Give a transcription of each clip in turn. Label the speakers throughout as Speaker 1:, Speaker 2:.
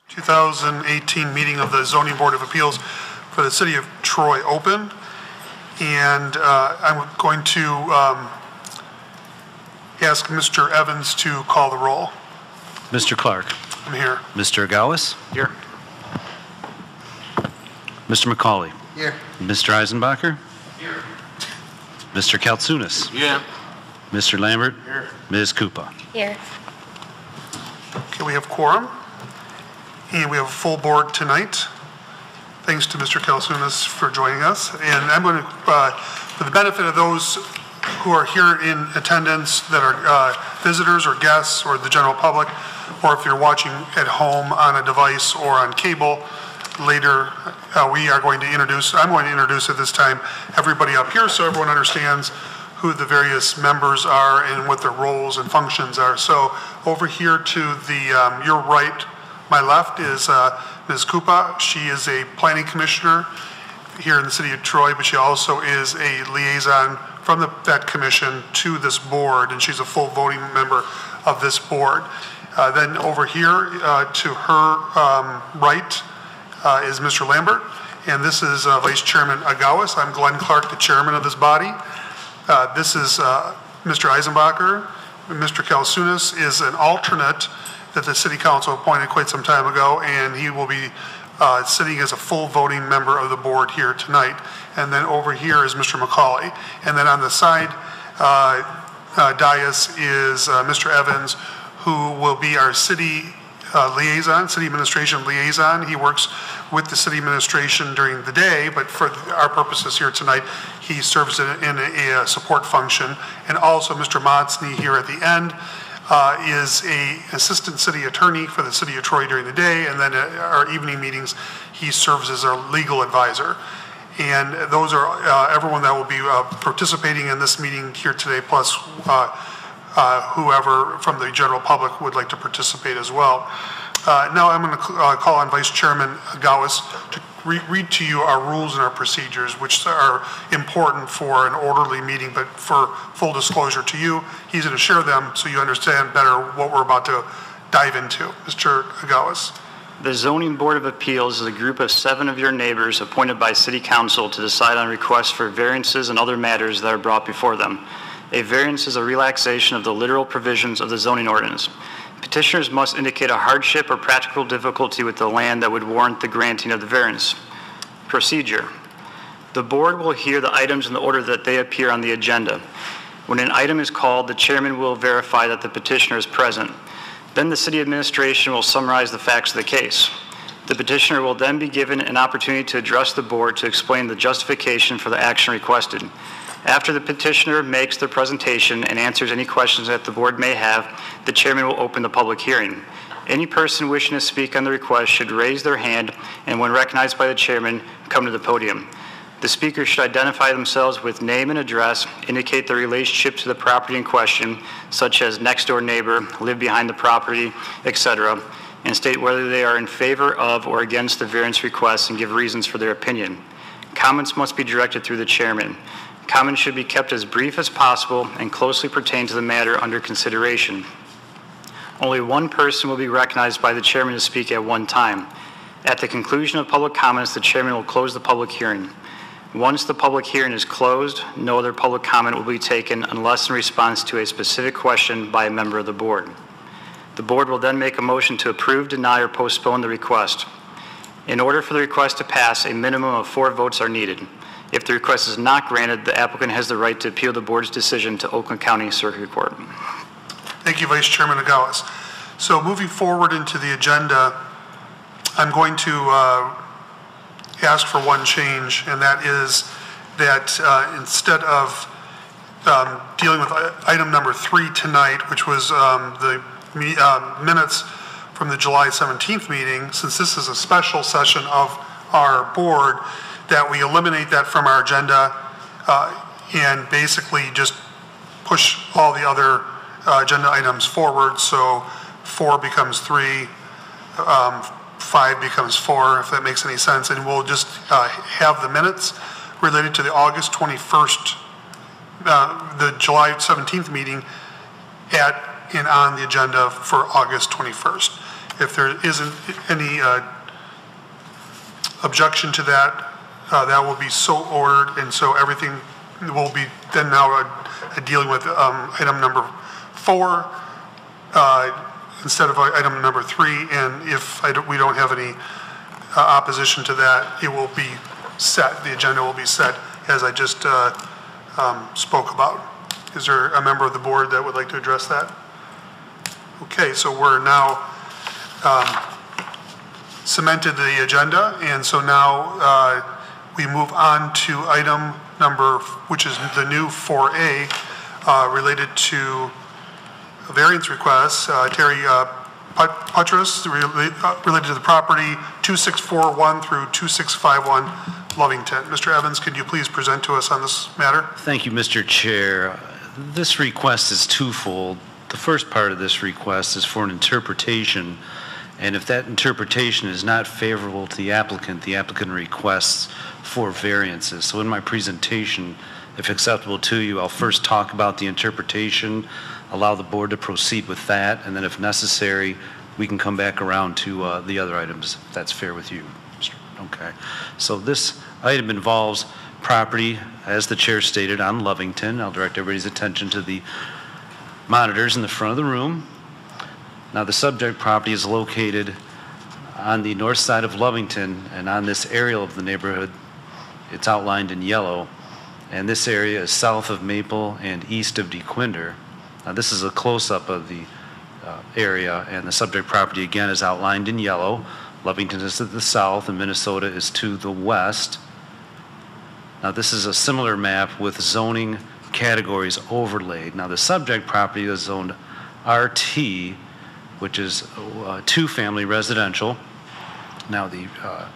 Speaker 1: 2018 meeting of the Zoning Board of Appeals for the City of Troy open. And I'm going to ask Mr. Evans to call the roll.
Speaker 2: Mr. Clark.
Speaker 1: I'm here.
Speaker 2: Mr. Agawas.
Speaker 1: Here.
Speaker 2: Mr. McCauley.
Speaker 1: Here.
Speaker 2: Mr. Eisenbacher.
Speaker 1: Here.
Speaker 2: Mr. Kaltsunas.
Speaker 1: Yeah.
Speaker 2: Mr. Lambert.
Speaker 1: Here.
Speaker 2: Ms. Koopa.
Speaker 3: Here.
Speaker 1: Okay, we have quorum, and we have a full board tonight. Thanks to Mr. Kaltsunas for joining us. And I'm going to, for the benefit of those who are here in attendance that are visitors or guests or the general public, or if you're watching at home on a device or on cable later, I'm going to introduce at this time everybody up here so everyone understands who the various members are and what their roles and functions are. So over here to the your right, my left is Ms. Koopa. She is a planning commissioner here in the city of Troy, but she also is a liaison from that commission to this board, and she's a full voting member of this board. Then over here to her right is Mr. Lambert, and this is Vice Chairman Agawas. I'm Glenn Clark, the chairman of this body. This is Mr. Eisenbacher. Mr. Kaltsunas is an alternate that the City Council appointed quite some time ago, and he will be sitting as a full voting member of the board here tonight. And then over here is Mr. McCauley. And then on the side dais is Mr. Evans, who will be our city liaison, city administration liaison. He works with the city administration during the day, but for our purposes here tonight, he serves in a support function. And also Mr. Motsney here at the end is a assistant city attorney for the city of Troy during the day, and then at our evening meetings, he serves as our legal advisor. And those are everyone that will be participating in this meeting here today, plus whoever from the general public would like to participate as well. Now I'm going to call on Vice Chairman Agawas to read to you our rules and our procedures, which are important for an orderly meeting, but for full disclosure to you, he's going to share them so you understand better what we're about to dive into. Mr. Agawas.
Speaker 4: The Zoning Board of Appeals is a group of 7 of your neighbors appointed by City Council to decide on requests for variances and other matters that are brought before them. A variance is a relaxation of the literal provisions of the zoning ordinance. Petitioners must indicate a hardship or practical difficulty with the land that would warrant the granting of the variance. Procedure. The board will hear the items in the order that they appear on the agenda. When an item is called, the chairman will verify that the petitioner is present. Then the city administration will summarize the facts of the case. The petitioner will then be given an opportunity to address the board to explain the justification for the action requested. After the petitioner makes their presentation and answers any questions that the board may have, the chairman will open the public hearing. Any person wishing to speak on the request should raise their hand, and when recognized by the chairman, come to the podium. The speaker should identify themselves with name and address, indicate their relationship to the property in question, such as next door neighbor, live behind the property, etc., and state whether they are in favor of or against the variance request and give reasons for their opinion. Comments must be directed through the chairman. Comments should be kept as brief as possible and closely pertain to the matter under consideration. Only one person will be recognized by the chairman to speak at one time. At the conclusion of public comments, the chairman will close the public hearing. Once the public hearing is closed, no other public comment will be taken unless in response to a specific question by a member of the board. The board will then make a motion to approve, deny, or postpone the request. In order for the request to pass, a minimum of 4 votes are needed. If the request is not granted, the applicant has the right to appeal the board's decision to Oakland County Circuit Court.
Speaker 1: Thank you, Vice Chairman Agawas. So moving forward into the agenda, I'm going to ask for one change, and that is that instead of dealing with item number 3 tonight, which was the minutes from the July 17th meeting, since this is a special session of our board, that we eliminate that from our agenda and basically just push all the other agenda items forward. So 4 becomes 3, 5 becomes 4, if that makes any sense. And we'll just have the minutes related to the August 21st, the July 17th meeting at and on the agenda for August 21st. If there isn't any objection to that, that will be so ordered, and so everything will be then now dealing with item number 4 instead of item number 3, and if we don't have any opposition to that, it will be set, the agenda will be set as I just spoke about. Is there a member of the board that would like to address that? Okay, so we're now cemented the agenda, and so now we move on to item number, which is the new 4A, related to variance requests. Terry Putras, related to the property 2641 through 2651 Lovington. Mr. Evans, could you please present to us on this matter?
Speaker 2: Thank you, Mr. Chair. This request is twofold. The first part of this request is for an interpretation, and if that interpretation is not favorable to the applicant requests for variances. So in my presentation, if acceptable to you, I'll first talk about the interpretation, allow the board to proceed with that, and then if necessary, we can come back around to the other items, if that's fair with you. Okay. So this item involves property, as the chair stated, on Lovington. I'll direct everybody's attention to the monitors in the front of the room. Now, the subject property is located on the north side of Lovington, and on this aerial of the neighborhood, it's outlined in yellow. And this area is south of Maple and east of DeQuinder. Now, this is a close-up of the area, and the subject property, again, is outlined in yellow. Lovington is to the south, and Minnesota is to the west. Now, this is a similar map with zoning categories overlaid. Now, the subject property is zoned RT, which is two-family residential. Now,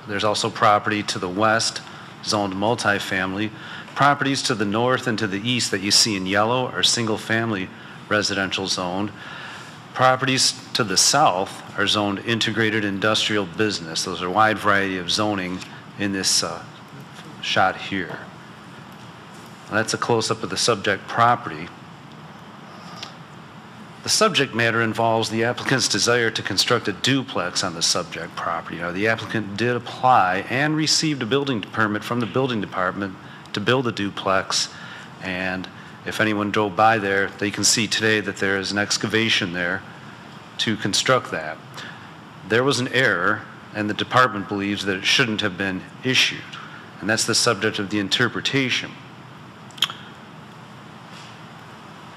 Speaker 2: there's also property to the west, zoned multifamily. Properties to the north and to the east that you see in yellow are single-family residential zoned. Properties to the south are zoned integrated industrial business. Those are a wide variety of zoning in this shot here. Now, that's a close-up of the subject property. The subject matter involves the applicant's desire to construct a duplex on the subject property. Now, the applicant did apply and received a building permit from the building department to build a duplex, and if anyone drove by there, they can see today that there is an excavation there to construct that. There was an error, and the department believes that it shouldn't have been issued, and that's the subject of the interpretation.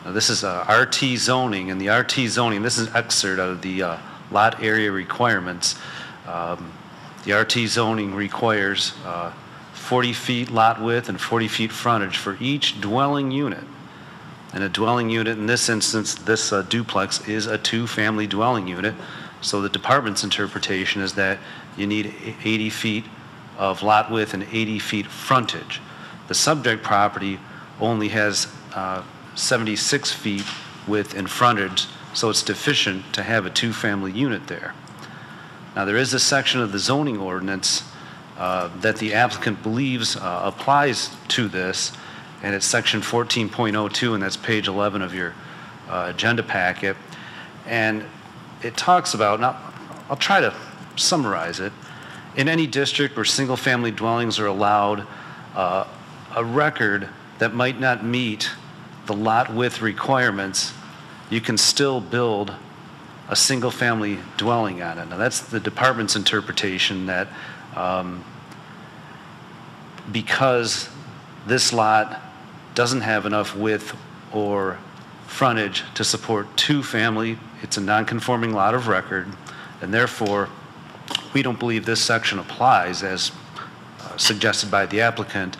Speaker 2: Now, this is RT zoning, and the RT zoning, this is an excerpt out of the lot area requirements. The RT zoning requires 40 feet lot width and 40 feet frontage for each dwelling unit. And a dwelling unit, in this instance, this duplex is a two-family dwelling unit. So the department's interpretation is that you need 80 feet of lot width and 80 feet frontage. The subject property only has 76 feet width and frontage, so it's deficient to have a two-family unit there. Now, there is a section of the zoning ordinance that the applicant believes applies to this, and it's section 14.02, and that's page 11 of your agenda packet. And it talks about, now I'll try to summarize it. In any district where single-family dwellings are allowed, a record that might not meet the lot width requirements, you can still build a single-family dwelling on it. Now, that's the department's interpretation, that because this lot doesn't have enough width or frontage to support two-family, it's a non-conforming lot of record, and therefore we don't believe this section applies as suggested by the applicant,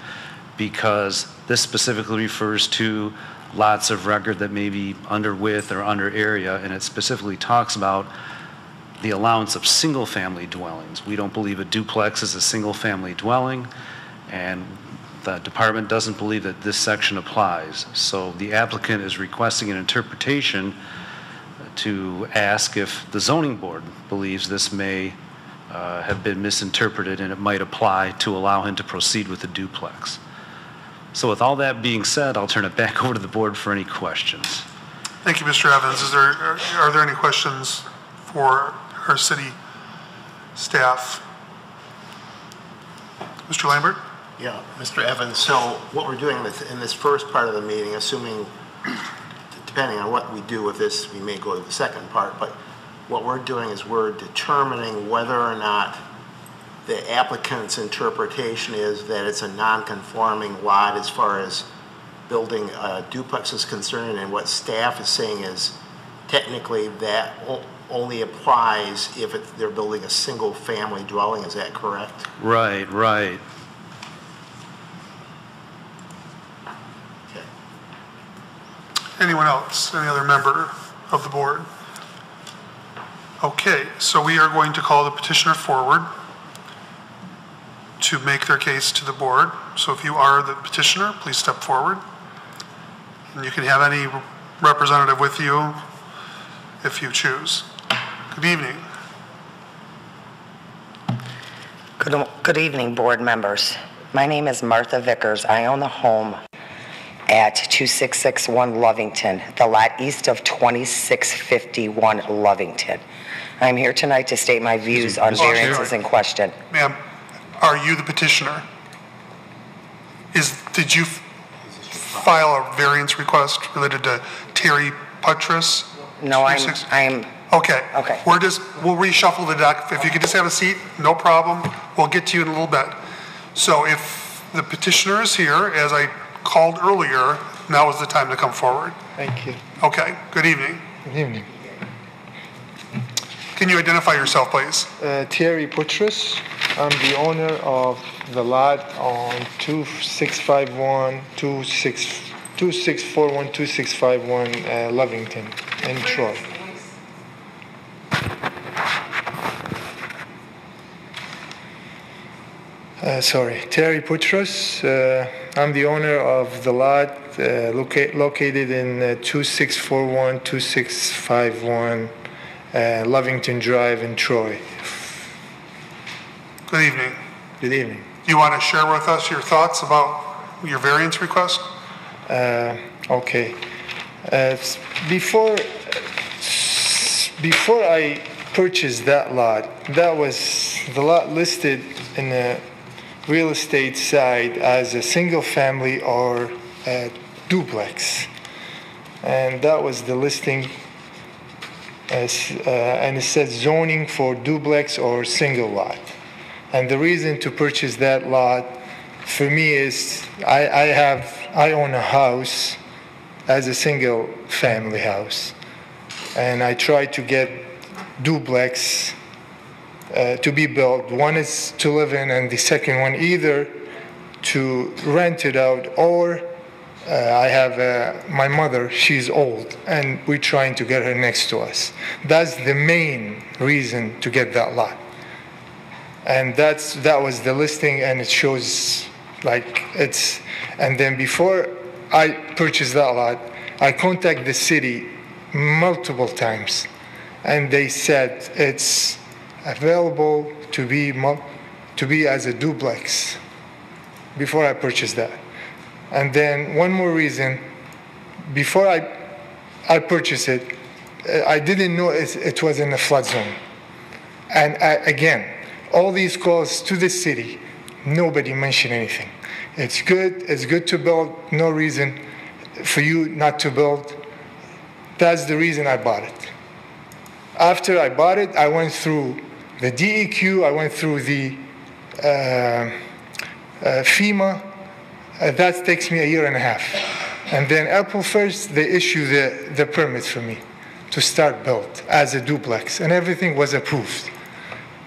Speaker 2: because this specifically refers to lots of record that may be under width or under area, and it specifically talks about the allowance of single-family dwellings. We don't believe a duplex is a single-family dwelling, and the department doesn't believe that this section applies. So the applicant is requesting an interpretation to ask if the zoning board believes this may have been misinterpreted and it might apply to allow him to proceed with the duplex. So with all that being said, I'll turn it back over to the board for any questions.
Speaker 1: Thank you, Mr. Evans. Are there any questions for our city staff. Mr. Lambert?
Speaker 3: Yeah, Mr. Evans, so what we're doing in this first part of the meeting, assuming, depending on what we do with this, we may go to the second part, but what we're doing is we're determining whether or not the applicant's interpretation is that it's a non-conforming lot as far as building a duplex is concerned, and what staff is saying is technically that only applies if they're building a single-family dwelling. Is that correct?
Speaker 2: Right, right.
Speaker 3: Okay.
Speaker 1: Anyone else? Any other member of the board? Okay, so we are going to call the petitioner forward to make their case to the board. So if you are the petitioner, please step forward. And you can have any representative with you if you choose. Good evening.
Speaker 5: Good evening, board members. My name is Martha Vickers. I own the home at 2661 Lovington, the lot east of 2651 Lovington. I'm here tonight to state my views on variances in question.
Speaker 1: Ma'am, are you the petitioner? Did you file a variance request related to Terry Putras?
Speaker 5: No, I'm
Speaker 1: Okay.
Speaker 5: Okay.
Speaker 1: We'll reshuffle the deck. If you could just have a seat, no problem. We'll get to you in a little bit. So if the petitioner is here, as I called earlier, now is the time to come forward.
Speaker 6: Thank you.
Speaker 1: Okay. Good evening.
Speaker 6: Good evening.
Speaker 1: Can you identify yourself, please?
Speaker 6: Thierry Putras. I'm the owner of the lot on 2641, 2641, 2651 Lovington in Troy. Terry Putras. I'm the owner of the lot located in 2641, 2651 Lovington Drive in Troy.
Speaker 1: Good evening.
Speaker 6: Good evening.
Speaker 1: You want to share with us your thoughts about your variance request?
Speaker 6: Okay. Before I purchased that lot, that was the lot listed in the real estate side as a single family or a duplex. And that was the listing, and it said zoning for duplex or single lot. And the reason to purchase that lot for me is I own a house as a single family house, and I try to get duplex to be built. One is to live in, and the second one either to rent it out, or I have my mother, she's old, and we're trying to get her next to us. That's the main reason to get that lot. And that was the listing, and it shows like it's, and then before I purchased that lot, I contacted the city multiple times, and they said it's available to be as a duplex before I purchased that. And then one more reason, before I purchased it, I didn't know it was in a flood zone. And again, all these calls to the city, nobody mentioned anything. It's good to build, no reason for you not to build. That's the reason I bought it. After I bought it, I went through the DEQ, I went through the FEMA. That takes me a year and a half. And then April 1st, they issue the permit for me to start build as a duplex, and everything was approved.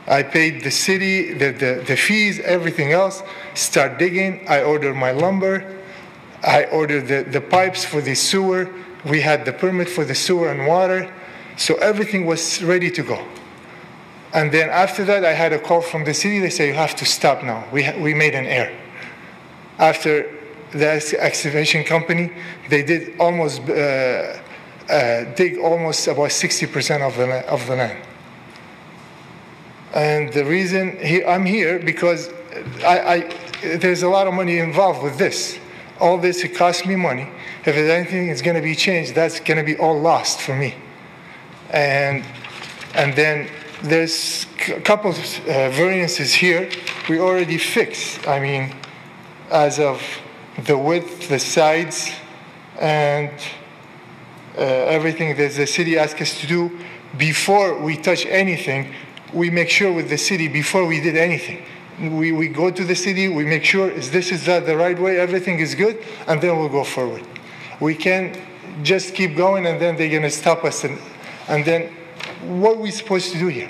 Speaker 6: I paid the city, the fees, everything else, start digging. I ordered my lumber. I ordered the pipes for the sewer. We had the permit for the sewer and water. So everything was ready to go. And then after that, I had a call from the city. They say, you have to stop now. We made an error. After the excavation company, they did almost dig almost about 60% of the land. And the reason I'm here because there's a lot of money involved with this. All this, it costs me money. If there's anything is going to be changed, that's going to be all lost for me. And then there's a couple of variances here we already fixed. I mean, as of the width, the sides, and everything that the city asked us to do before we touch anything, we make sure with the city before we did anything. We go to the city, we make sure is that the right way, everything is good, and then we'll go forward. We can't just keep going and then they're gonna stop us and then what are we supposed to do here?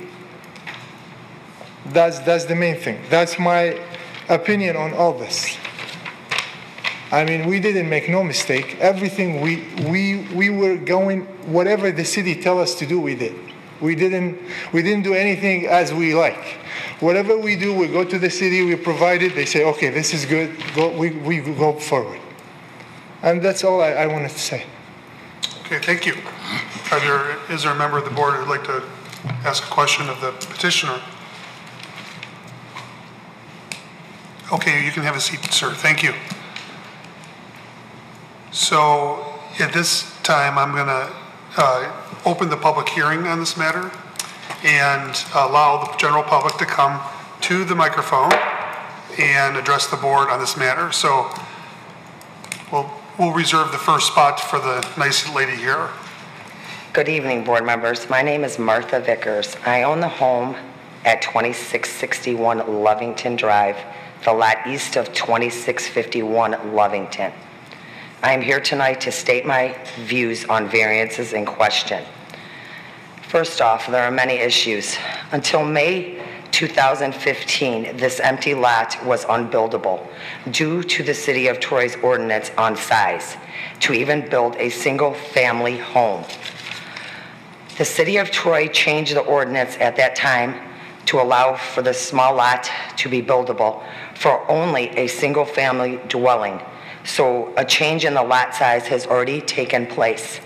Speaker 6: That's the main thing. That's my opinion on all this. I mean, we didn't make no mistake. Everything we were going, whatever the city tell us to do, we did. We didn't do anything as we like. Whatever we do, we go to the city, we provide it, they say, okay, this is good, we go forward. And that's all I wanted to say.
Speaker 1: Okay, thank you. Is there a member of the board who would like to ask a question of the petitioner? Okay, you can have a seat, sir. Thank you. So at this time, I'm going to open the public hearing on this matter and allow the general public to come to the microphone and address the board on this matter. So we'll reserve the first spot for the nice lady here.
Speaker 5: Good evening, board members. My name is Martha Vickers. I own the home at 2661 Lovington Drive, the lot east of 2651 Lovington. I am here tonight to state my views on variances in question. First off, there are many issues. Until May 2015, this empty lot was unbuildable due to the City of Troy's ordinance on size to even build a single-family home. The City of Troy changed the ordinance at that time to allow for the small lot to be buildable for only a single-family dwelling. So a change in the lot size has already taken place.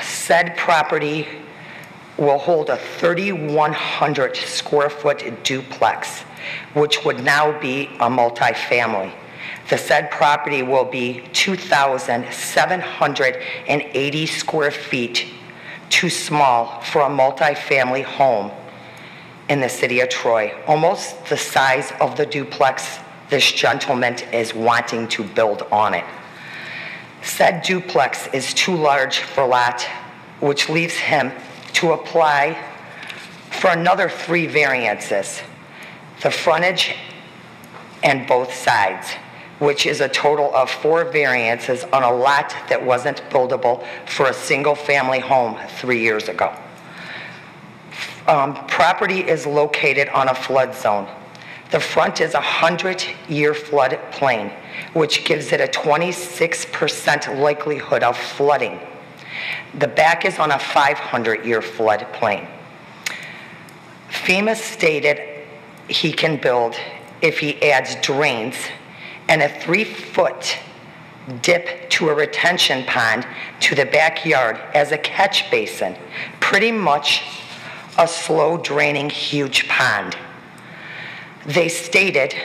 Speaker 5: Said property will hold a 3,100 square foot duplex, which would now be a multifamily. The said property will be 2,780 square feet too small for a multifamily home in the city of Troy, almost the size of the duplex this gentleman is wanting to build on it. Said duplex is too large for lot, which leaves him to apply for another 3 variances, the frontage and both sides, which is a total of 4 variances on a lot that wasn't buildable for a single-family home 3 years ago. Property is located on a flood zone. The front is a 100-year flood plain, which gives it a 26% likelihood of flooding. The back is on a 500-year flood plain. FEMA stated he can build if he adds drains and a 3-foot dip to a retention pond to the backyard as a catch basin, pretty much a slow draining huge pond. They stated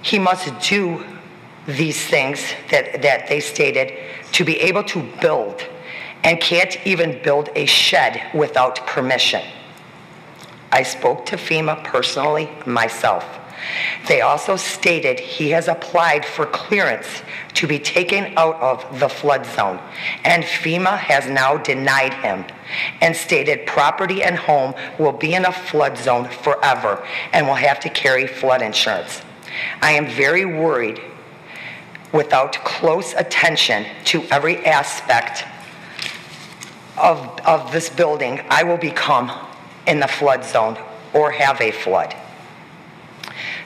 Speaker 5: he must do these things that they stated to be able to build, and can't even build a shed without permission. I spoke to FEMA personally myself. They also stated he has applied for clearance to be taken out of the flood zone, and FEMA has now denied him and stated property and home will be in a flood zone forever and will have to carry flood insurance. I am very worried. Without close attention to every aspect of this building, I will become in the flood zone or have a flood.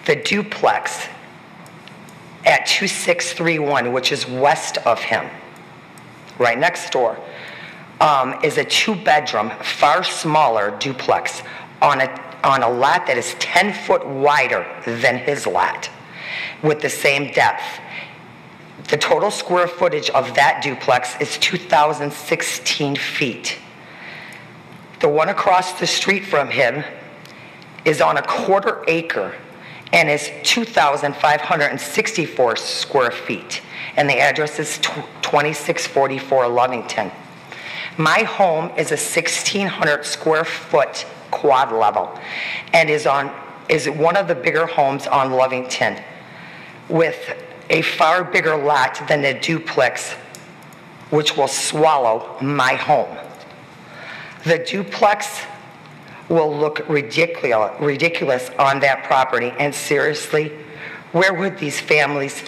Speaker 5: The duplex at 2631, which is west of him, right next door, is a 2-bedroom, far smaller duplex on a lot that is 10 foot wider than his lot with the same depth. The total square footage of that duplex is 2,016 feet. The one across the street from him is on a 1/4 acre and is 2,564 square feet. And the address is 2644 Lovington. My home is a 1,600 square foot quad level and is one of the bigger homes on Lovington with a far bigger lot than the duplex, which will swallow my home. The duplex will look ridiculous on that property, and seriously, where would these families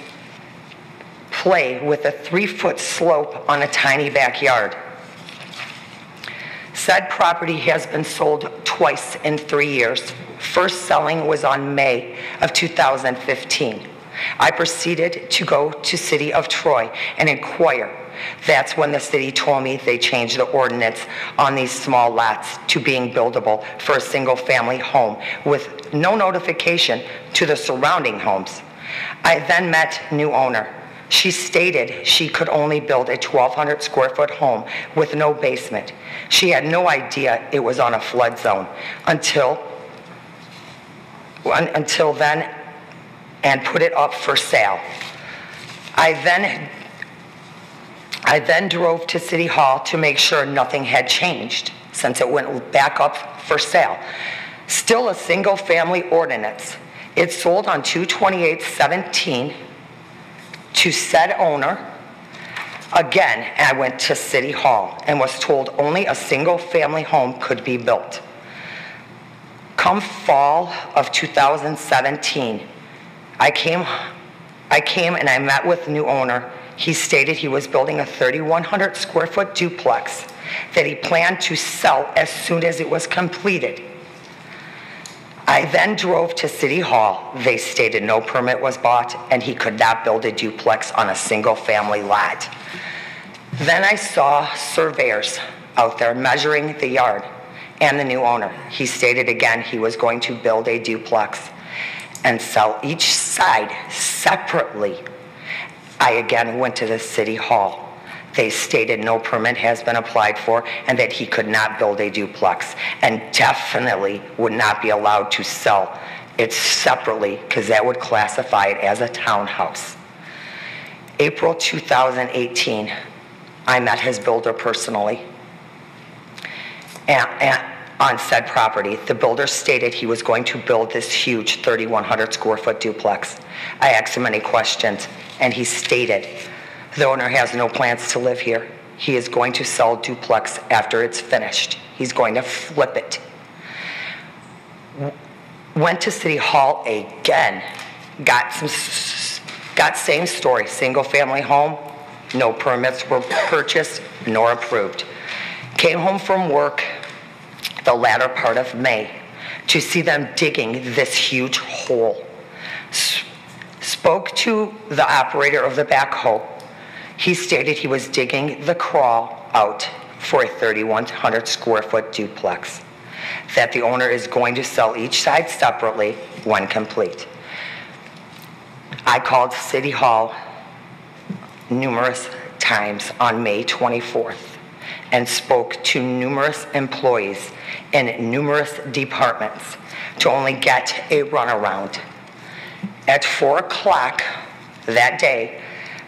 Speaker 5: play with a 3-foot slope on a tiny backyard? Said property has been sold twice in 3 years. First selling was on May of 2015. I proceeded to go to City of Troy and inquire. That's when the city told me they changed the ordinance on these small lots to being buildable for a single-family home with no notification to the surrounding homes. I then met new owner. She stated she could only build a 1,200 square foot home with no basement. She had no idea it was on a flood zone until then, and put it up for sale. I then drove to City Hall to make sure nothing had changed since it went back up for sale. Still a single family ordinance. It sold on 2/28/17 to said owner. Again, I went to City Hall and was told only a single family home could be built. Come fall of 2017, I came and I met with the new owner. He stated he was building a 3,100 square foot duplex that he planned to sell as soon as it was completed. I then drove to City Hall. They stated no permit was bought and he could not build a duplex on a single family lot. Then I saw surveyors out there measuring the yard and the new owner. He stated again he was going to build a duplex and sell each side separately. I again went to the City Hall. They stated no permit has been applied for and that he could not build a duplex and definitely would not be allowed to sell it separately because that would classify it as a townhouse. April 2018, I met his builder personally and on said property. The builder stated he was going to build this huge 3,100 square foot duplex. I asked him any questions and he stated the owner has no plans to live here. He is going to sell duplex after it's finished. He's going to flip it. Went to City Hall again. Got same story. Single family home. No permits were purchased nor approved. Came home from work the latter part of May to see them digging this huge hole. Spoke to the operator of the backhoe. He stated he was digging the crawl out for a 3,100 square foot duplex, that the owner is going to sell each side separately when complete. I called City Hall numerous times on May 24th and spoke to numerous employees in numerous departments to only get a runaround. At 4 o'clock that day,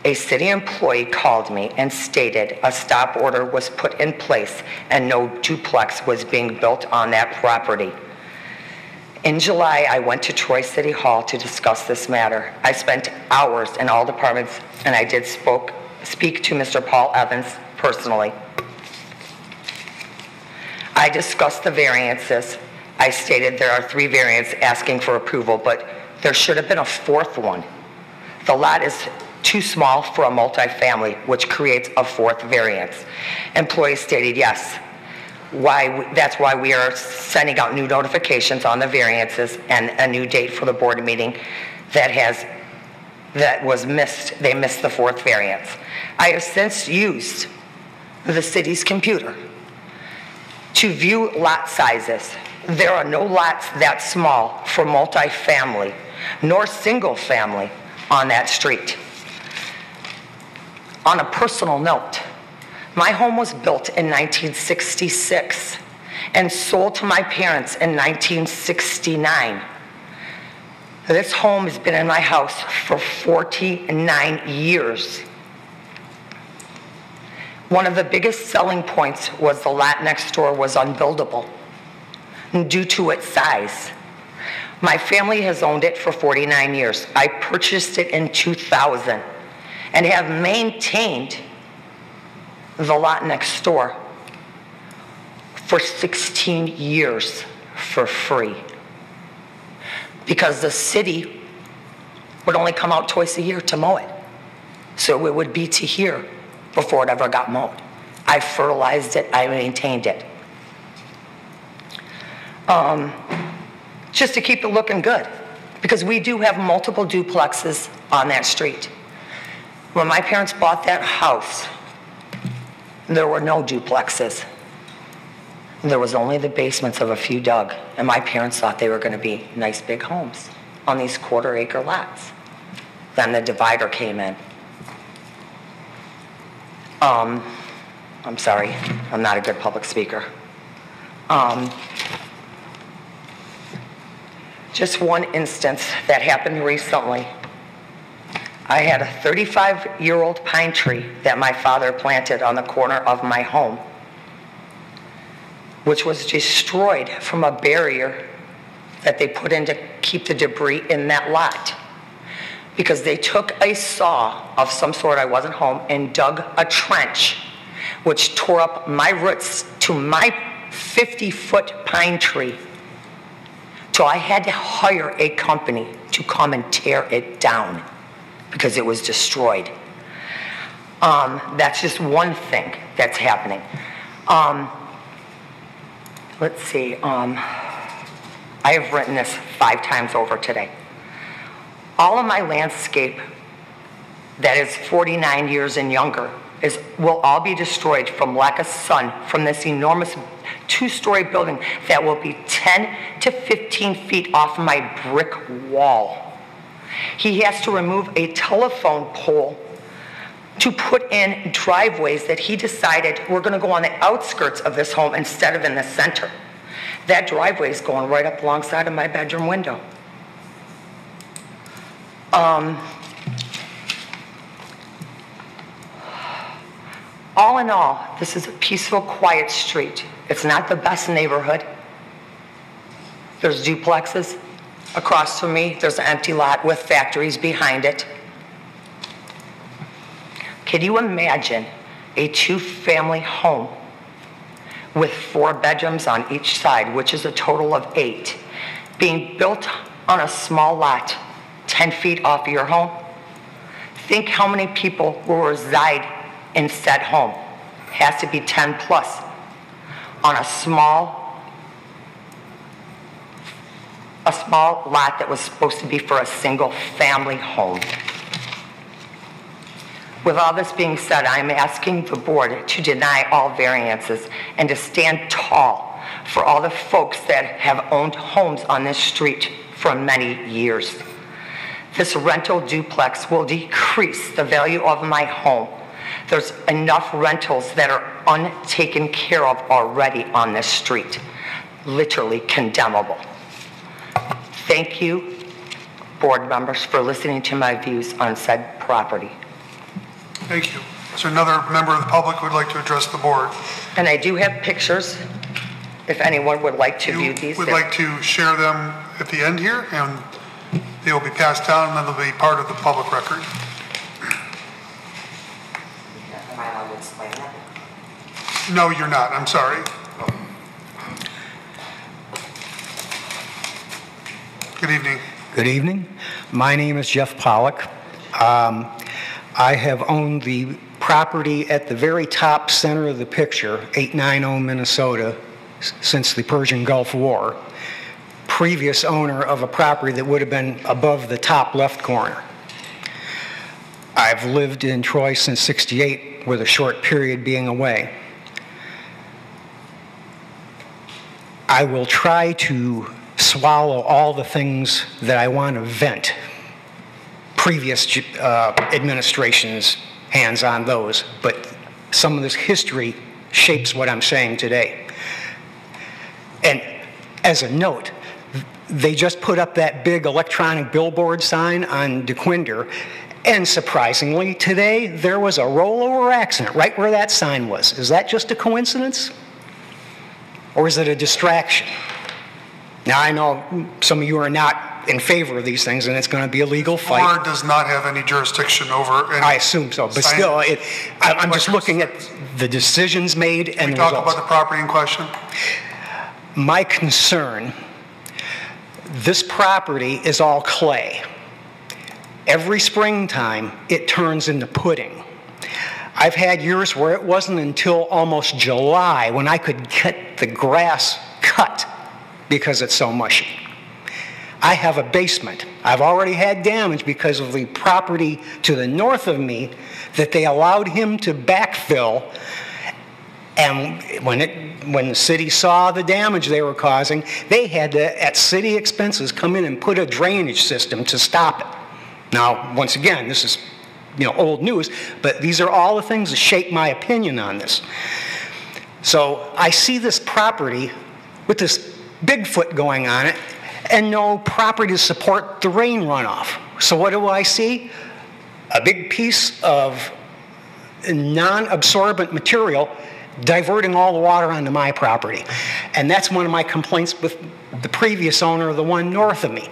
Speaker 5: a city employee called me and stated a stop order was put in place and no duplex was being built on that property. In July, I went to Troy City Hall to discuss this matter. I spent hours in all departments and I did speak to Mr. Paul Evans personally. I discussed the variances. I stated there are 3 variants asking for approval, but there should have been a 4th one. The lot is too small for a multifamily, which creates a 4th variance. Employees stated yes. That's why we are sending out new notifications on the variances and a new date for the board meeting that was missed. They missed the 4th variance. I have since used the city's computer to view lot sizes. There are no lots that small for multifamily nor single family on that street. On a personal note, my home was built in 1966 and sold to my parents in 1969. This home has been in my house for 49 years. One of the biggest selling points was the lot next door was unbuildable due to its size. My family has owned it for 49 years. I purchased it in 2000 and have maintained the lot next door for 16 years for free, because the city would only come out twice a year to mow it. So it would be to here before it ever got mowed. I fertilized it, I maintained it. Just to keep it looking good, because we do have multiple duplexes on that street. When my parents bought that house, there were no duplexes. There was only the basements of a few dug, and my parents thought they were going to be nice big homes on these quarter-acre lots. Then the divider came in. I'm sorry, I'm not a good public speaker. Just one instance that happened recently. I had a 35-year-old pine tree that my father planted on the corner of my home, which was destroyed from a barrier that they put in to keep the debris in that lot. Because they took a saw of some sort, I wasn't home, and dug a trench, which tore up my roots to my 50-foot pine tree. So I had to hire a company to come and tear it down because it was destroyed. That's just one thing that's happening. Let's see, I have written this 5 times over today. All of my landscape that is 49 years and younger will all be destroyed from lack of sun from this enormous 2-story building that will be 10 to 15 feet off my brick wall. He has to remove a telephone pole to put in driveways that he decided were going to go on the outskirts of this home instead of in the center. That driveway is going right up alongside of my bedroom window. All in all, this is a peaceful, quiet street. It's not the best neighborhood. There's duplexes across from me. There's an empty lot with factories behind it. Can you imagine a 2-family home with 4 bedrooms on each side, which is a total of 8, being built on a small lot 10 feet off of your home? Think how many people will reside in said home. Has to be 10 plus on a small lot that was supposed to be for a single family home. With all this being said, I'm asking the board to deny all variances and to stand tall for all the folks that have owned homes on this street for many years. This rental duplex will decrease the value of my home. There's enough rentals that are untaken care of already on this street. Literally condemnable. Thank you, board members, for listening to my views on said property.
Speaker 1: Thank you. Is there another member of the public who would like to address the board?
Speaker 5: And I do have pictures, if anyone would like to view these.
Speaker 1: Would like to share them at the end here, and they will be passed down, and then they'll be part of the public record.
Speaker 5: Am I allowed to explain that?
Speaker 1: No, you're not. I'm sorry. Good evening.
Speaker 7: Good evening. My name is Jeff Pollock. I have owned the property at the very top center of the picture, 890 Minnesota, since the Persian Gulf War. Previous owner of a property that would have been above the top left corner. I've lived in Troy since '68, with a short period being away. I will try to swallow all the things that I want to vent. Previous administration's hands on those, but some of this history shapes what I'm saying today. And as a note, they just put up that big electronic billboard sign on DeQuinder, And surprisingly, today there was a rollover accident right where that sign was. Is that just a coincidence? Or is it a distraction? Now, I know some of you are not in favor of these things, and it's going to be a legal fight.
Speaker 1: Board does not have any jurisdiction over any.
Speaker 7: I assume so, but still, I'm just looking at the decisions made and
Speaker 1: We
Speaker 7: the
Speaker 1: talk
Speaker 7: results.
Speaker 1: about the property in question.
Speaker 7: My concern, this property is all clay. Every springtime, it turns into pudding. I've had years where it wasn't until almost July when I could get the grass cut because it's so mushy. I have a basement. I've already had damage because of the property to the north of me that they allowed him to backfill. And when the city saw the damage they were causing, they had to, at city expenses, come in and put a drainage system to stop it. Now, once again, this is old news, but these are all the things that shape my opinion on this. So I see this property with this Bigfoot going on it and no property to support the rain runoff. So what do I see? A big piece of non-absorbent material diverting all the water onto my property. And that's one of my complaints with the previous owner of the one north of me.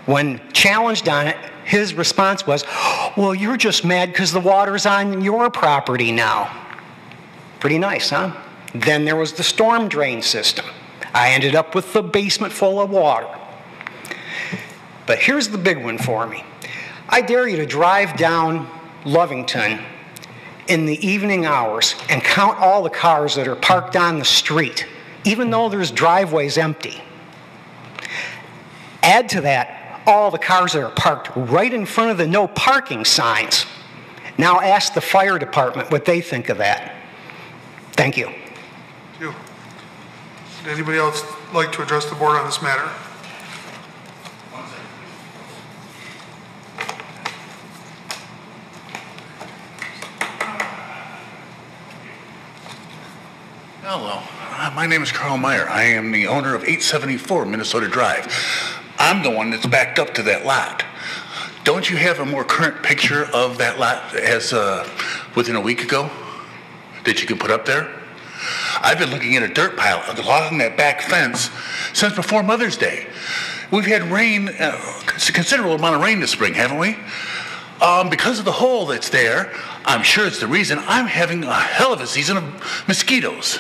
Speaker 7: When challenged on it, his response was, well, you're just mad because the water's on your property now. Pretty nice, huh? Then there was the storm drain system. I ended up with the basement full of water. But here's the big one for me. I dare you to drive down Lovington in the evening hours and count all the cars that are parked on the street, even though there's driveways empty. Add to that all the cars that are parked right in front of the no parking signs. Now ask the fire department what they think of that. Thank you.
Speaker 1: Thank you. Would anybody else like to address the board on this matter?
Speaker 8: Hello, my name is Carl Meyer. I am the owner of 874 Minnesota Drive. I'm the one that's backed up to that lot. Don't you have a more current picture of that lot as within a week ago that you can put up there? I've been looking at a dirt pile along that back fence since before Mother's Day. We've had rain, a considerable amount of rain this spring, haven't we? Because of the hole that's there, I'm sure it's the reason I'm having a hell of a season of mosquitoes.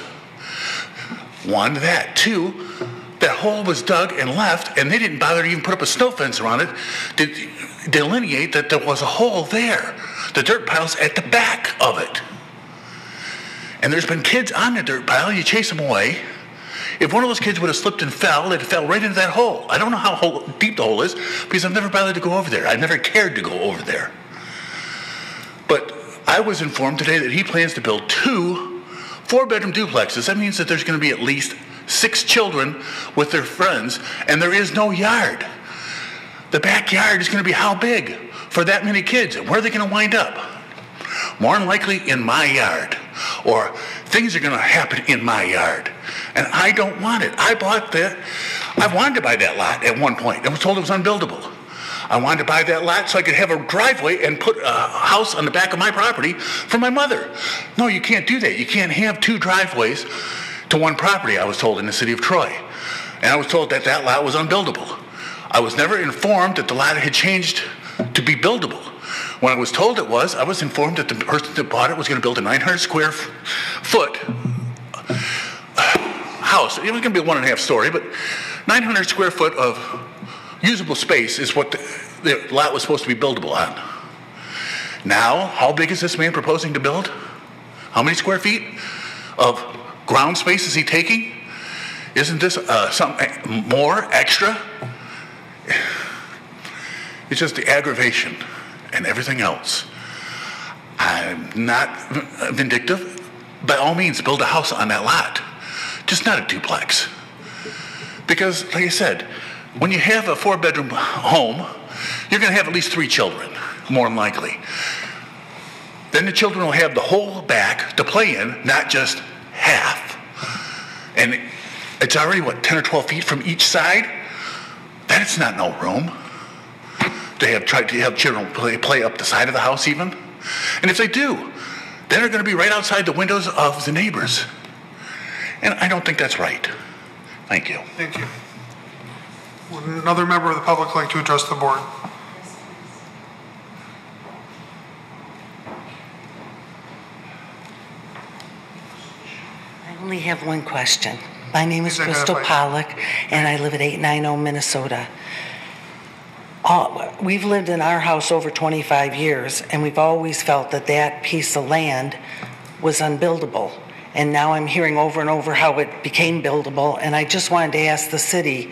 Speaker 8: One, that. Two, that hole was dug and left, and they didn't bother to even put up a snow fence around it to delineate that there was a hole there. The dirt pile's at the back of it. And there's been kids on the dirt pile, you chase them away. If one of those kids would have slipped and fell, it fell right into that hole. I don't know how deep the hole is because I've never bothered to go over there. I've never cared to go over there. But I was informed today that he plans to build 2 4-bedroom duplexes. That means that there's going to be at least 6 children with their friends, and there is no yard. The backyard is going to be how big for that many kids? And where are they going to wind up? More than likely in my yard, or things are going to happen in my yard. And I don't want it. I wanted to buy that lot at one point. I was told it was unbuildable. I wanted to buy that lot so I could have a driveway and put a house on the back of my property for my mother. No, you can't do that. You can't have 2 driveways to one property, I was told, in the city of Troy. And I was told that that lot was unbuildable. I was never informed that the lot had changed to be buildable. When I was told it was, I was informed that the person that bought it was going to build a 900 square foot house. It was going to be a 1.5 story, but 900 square foot of usable space is what the lot was supposed to be buildable on. Now, how big is this man proposing to build? How many square feet of ground space is he taking? Isn't this something more extra? It's just the aggravation and everything else. I'm not vindictive. By all means, build a house on that lot. Just not a duplex. Because, like I said, when you have a 4-bedroom home, you're going to have at least 3 children, more than likely. Then the children will have the whole back to play in, not just half. And it's already, 10 or 12 feet from each side? That's not no room. to have tried to have children play up the side of the house even? And if they do, then they're going to be right outside the windows of the neighbors. And I don't think that's right. Thank you.
Speaker 1: Thank you. Would another member of the public like to address the board?
Speaker 9: I only have one question. My name is
Speaker 1: Please
Speaker 9: Crystal
Speaker 1: identify.
Speaker 9: Pollock, and I live at 890 Minnesota. We've lived in our house over 25 years, and we've always felt that that piece of land was unbuildable. And now I'm hearing over and over how it became buildable, and I just wanted to ask the city,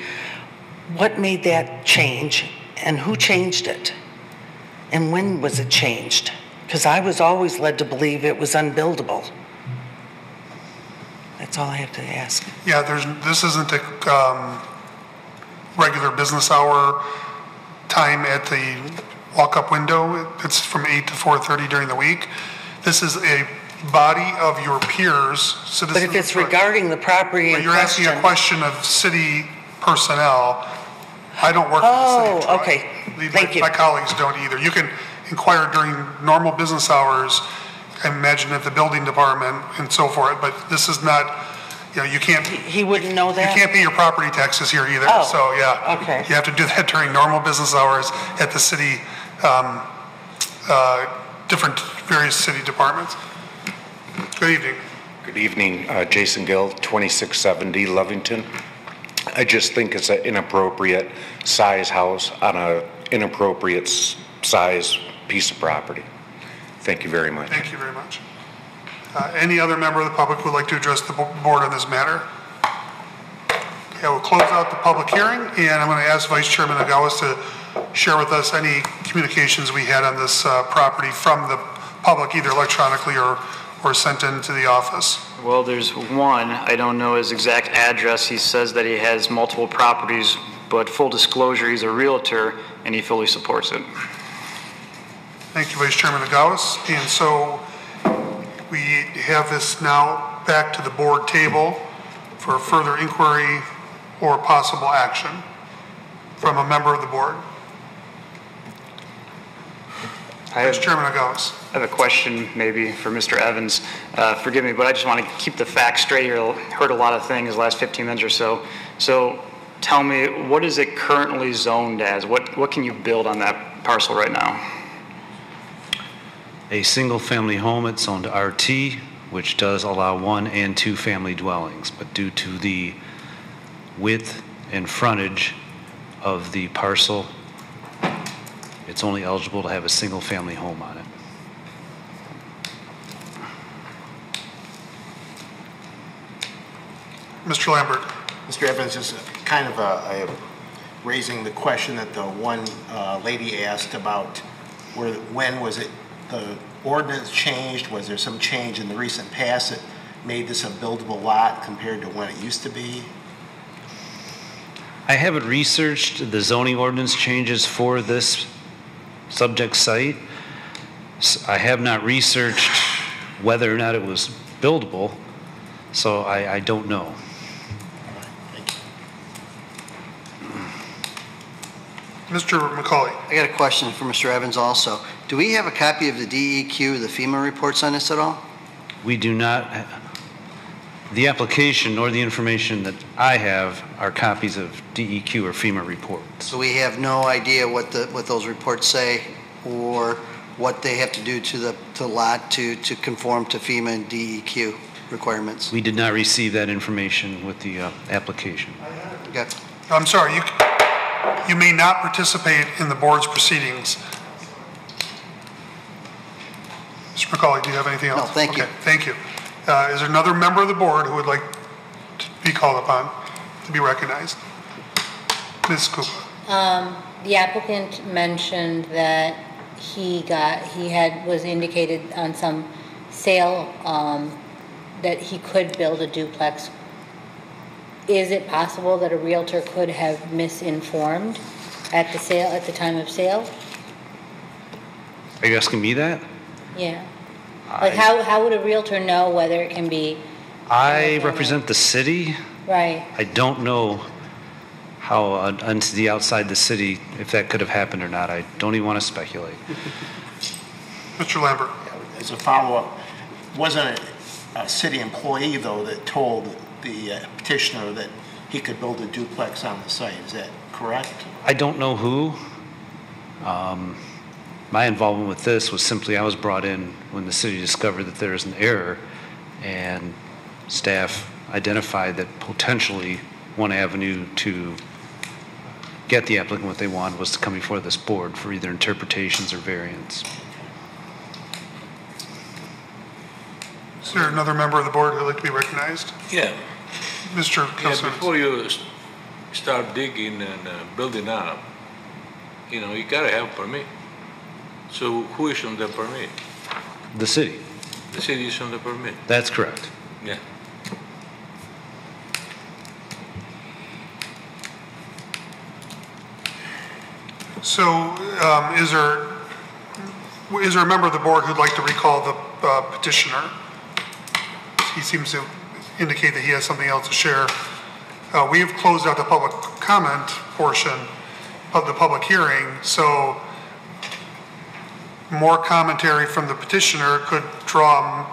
Speaker 9: what made that change, and who changed it? And when was it changed? Because I was always led to believe it was unbuildable. That's all I have to ask.
Speaker 1: Yeah, this isn't a regular business hour time at the walk-up window. It's from 8 to 4:30 during the week. This is a body of your peers, citizens.
Speaker 9: But if it's regarding the property in
Speaker 1: You're asking a
Speaker 9: question...
Speaker 1: question of city personnel. I don't work for the city.
Speaker 9: Oh, okay. Thank you.
Speaker 1: My colleagues don't either. You can inquire during normal business hours, I imagine at the building department and so forth, but this is not, you can't.
Speaker 9: He wouldn't know that?
Speaker 1: You can't pay your property taxes here either.
Speaker 9: Oh,
Speaker 1: so, yeah.
Speaker 9: okay.
Speaker 1: You have to do that during normal business hours at the city, different various city departments. Good evening.
Speaker 10: Good evening, Jason Gill, 2670 Lovington. I just think it's an inappropriate size house on an inappropriate size piece of property. Thank you very much.
Speaker 1: Thank you very much. Any other member of the public who would like to address the board on this matter? Okay, we'll close out the public hearing, and I'm going to ask Vice Chairman Agawas to share with us any communications we had on this property from the public, either electronically or sent into the office.
Speaker 4: Well, there's one. I don't know his exact address. He says that he has multiple properties, but full disclosure, he's a realtor, and he fully supports it.
Speaker 1: Thank you, Vice Chairman Agawas. And so we have this now back to the board table for further inquiry or possible action from a member of the board. Vice Chairman Agawas.
Speaker 4: I have a question maybe for Mr. Evans. Forgive me, but I just want to keep the facts straight here. I've heard a lot of things the last 15 minutes or so. So tell me, what is it currently zoned as? What can you build on that parcel right now?
Speaker 2: A single-family home, it's zoned RT, which does allow 1 and 2 family dwellings, but due to the width and frontage of the parcel, it's only eligible to have a single-family home on it.
Speaker 1: Mr. Lambert.
Speaker 3: Mr. Evans, just kind of raising the question that the one lady asked about when was it the ordinance changed? Was there some change in the recent past that made this a buildable lot compared to when it used to be?
Speaker 2: I haven't researched the zoning ordinance changes for this subject site. I have not researched whether or not it was buildable, so I don't know.
Speaker 1: Mr. McCauley.
Speaker 11: I got a question for Mr. Evans also. Do we have a copy of the DEQ, the FEMA reports on this at all?
Speaker 2: We do not. The application nor the information that I have are copies of DEQ or FEMA reports.
Speaker 11: So we have no idea what those reports say or what they have to do to the lot to conform to FEMA and DEQ requirements?
Speaker 2: We did not receive that information with the application.
Speaker 11: Okay.
Speaker 1: I'm sorry, you may not participate in the board's proceedings. Mr. McCauley, do you have anything else?
Speaker 11: No, thank you.
Speaker 1: Okay, thank you. Is there another member of the board who would like to be called upon to be recognized? Ms. Koopa.
Speaker 12: The applicant mentioned that was indicated on some sale that he could build a duplex. Is it possible that a realtor could have misinformed at the time of sale?
Speaker 2: Are you asking me that?
Speaker 12: Yeah. Like how would a realtor know whether it can be?
Speaker 2: I represent the city.
Speaker 12: Right.
Speaker 2: I don't know how an entity outside the city, if that could have happened or not, I don't even want to speculate.
Speaker 1: Mr. Lambert.
Speaker 3: As a follow-up, wasn't it a city employee, though, that told the petitioner that he could build a duplex on the site? Is that correct?
Speaker 2: I don't know who. My involvement with this was simply I was brought in when the city discovered that there was an error, and staff identified that potentially one avenue to get the applicant what they wanted was to come before this board for either interpretations or variance.
Speaker 1: Is there another member of the board who would like to be recognized?
Speaker 13: Yeah.
Speaker 1: Mr.
Speaker 13: Yeah,
Speaker 1: Kelsonis.
Speaker 13: before you start digging and building up, you know, you gotta have permit. So who issued the permit?
Speaker 2: The city.
Speaker 13: The city issued the permit.
Speaker 2: That's correct.
Speaker 13: Yeah.
Speaker 1: So is there a member of the board who'd like to recall the petitioner? He seems to indicate that he has something else to share. We've closed out the public comment portion of the public hearing, so more commentary from the petitioner could draw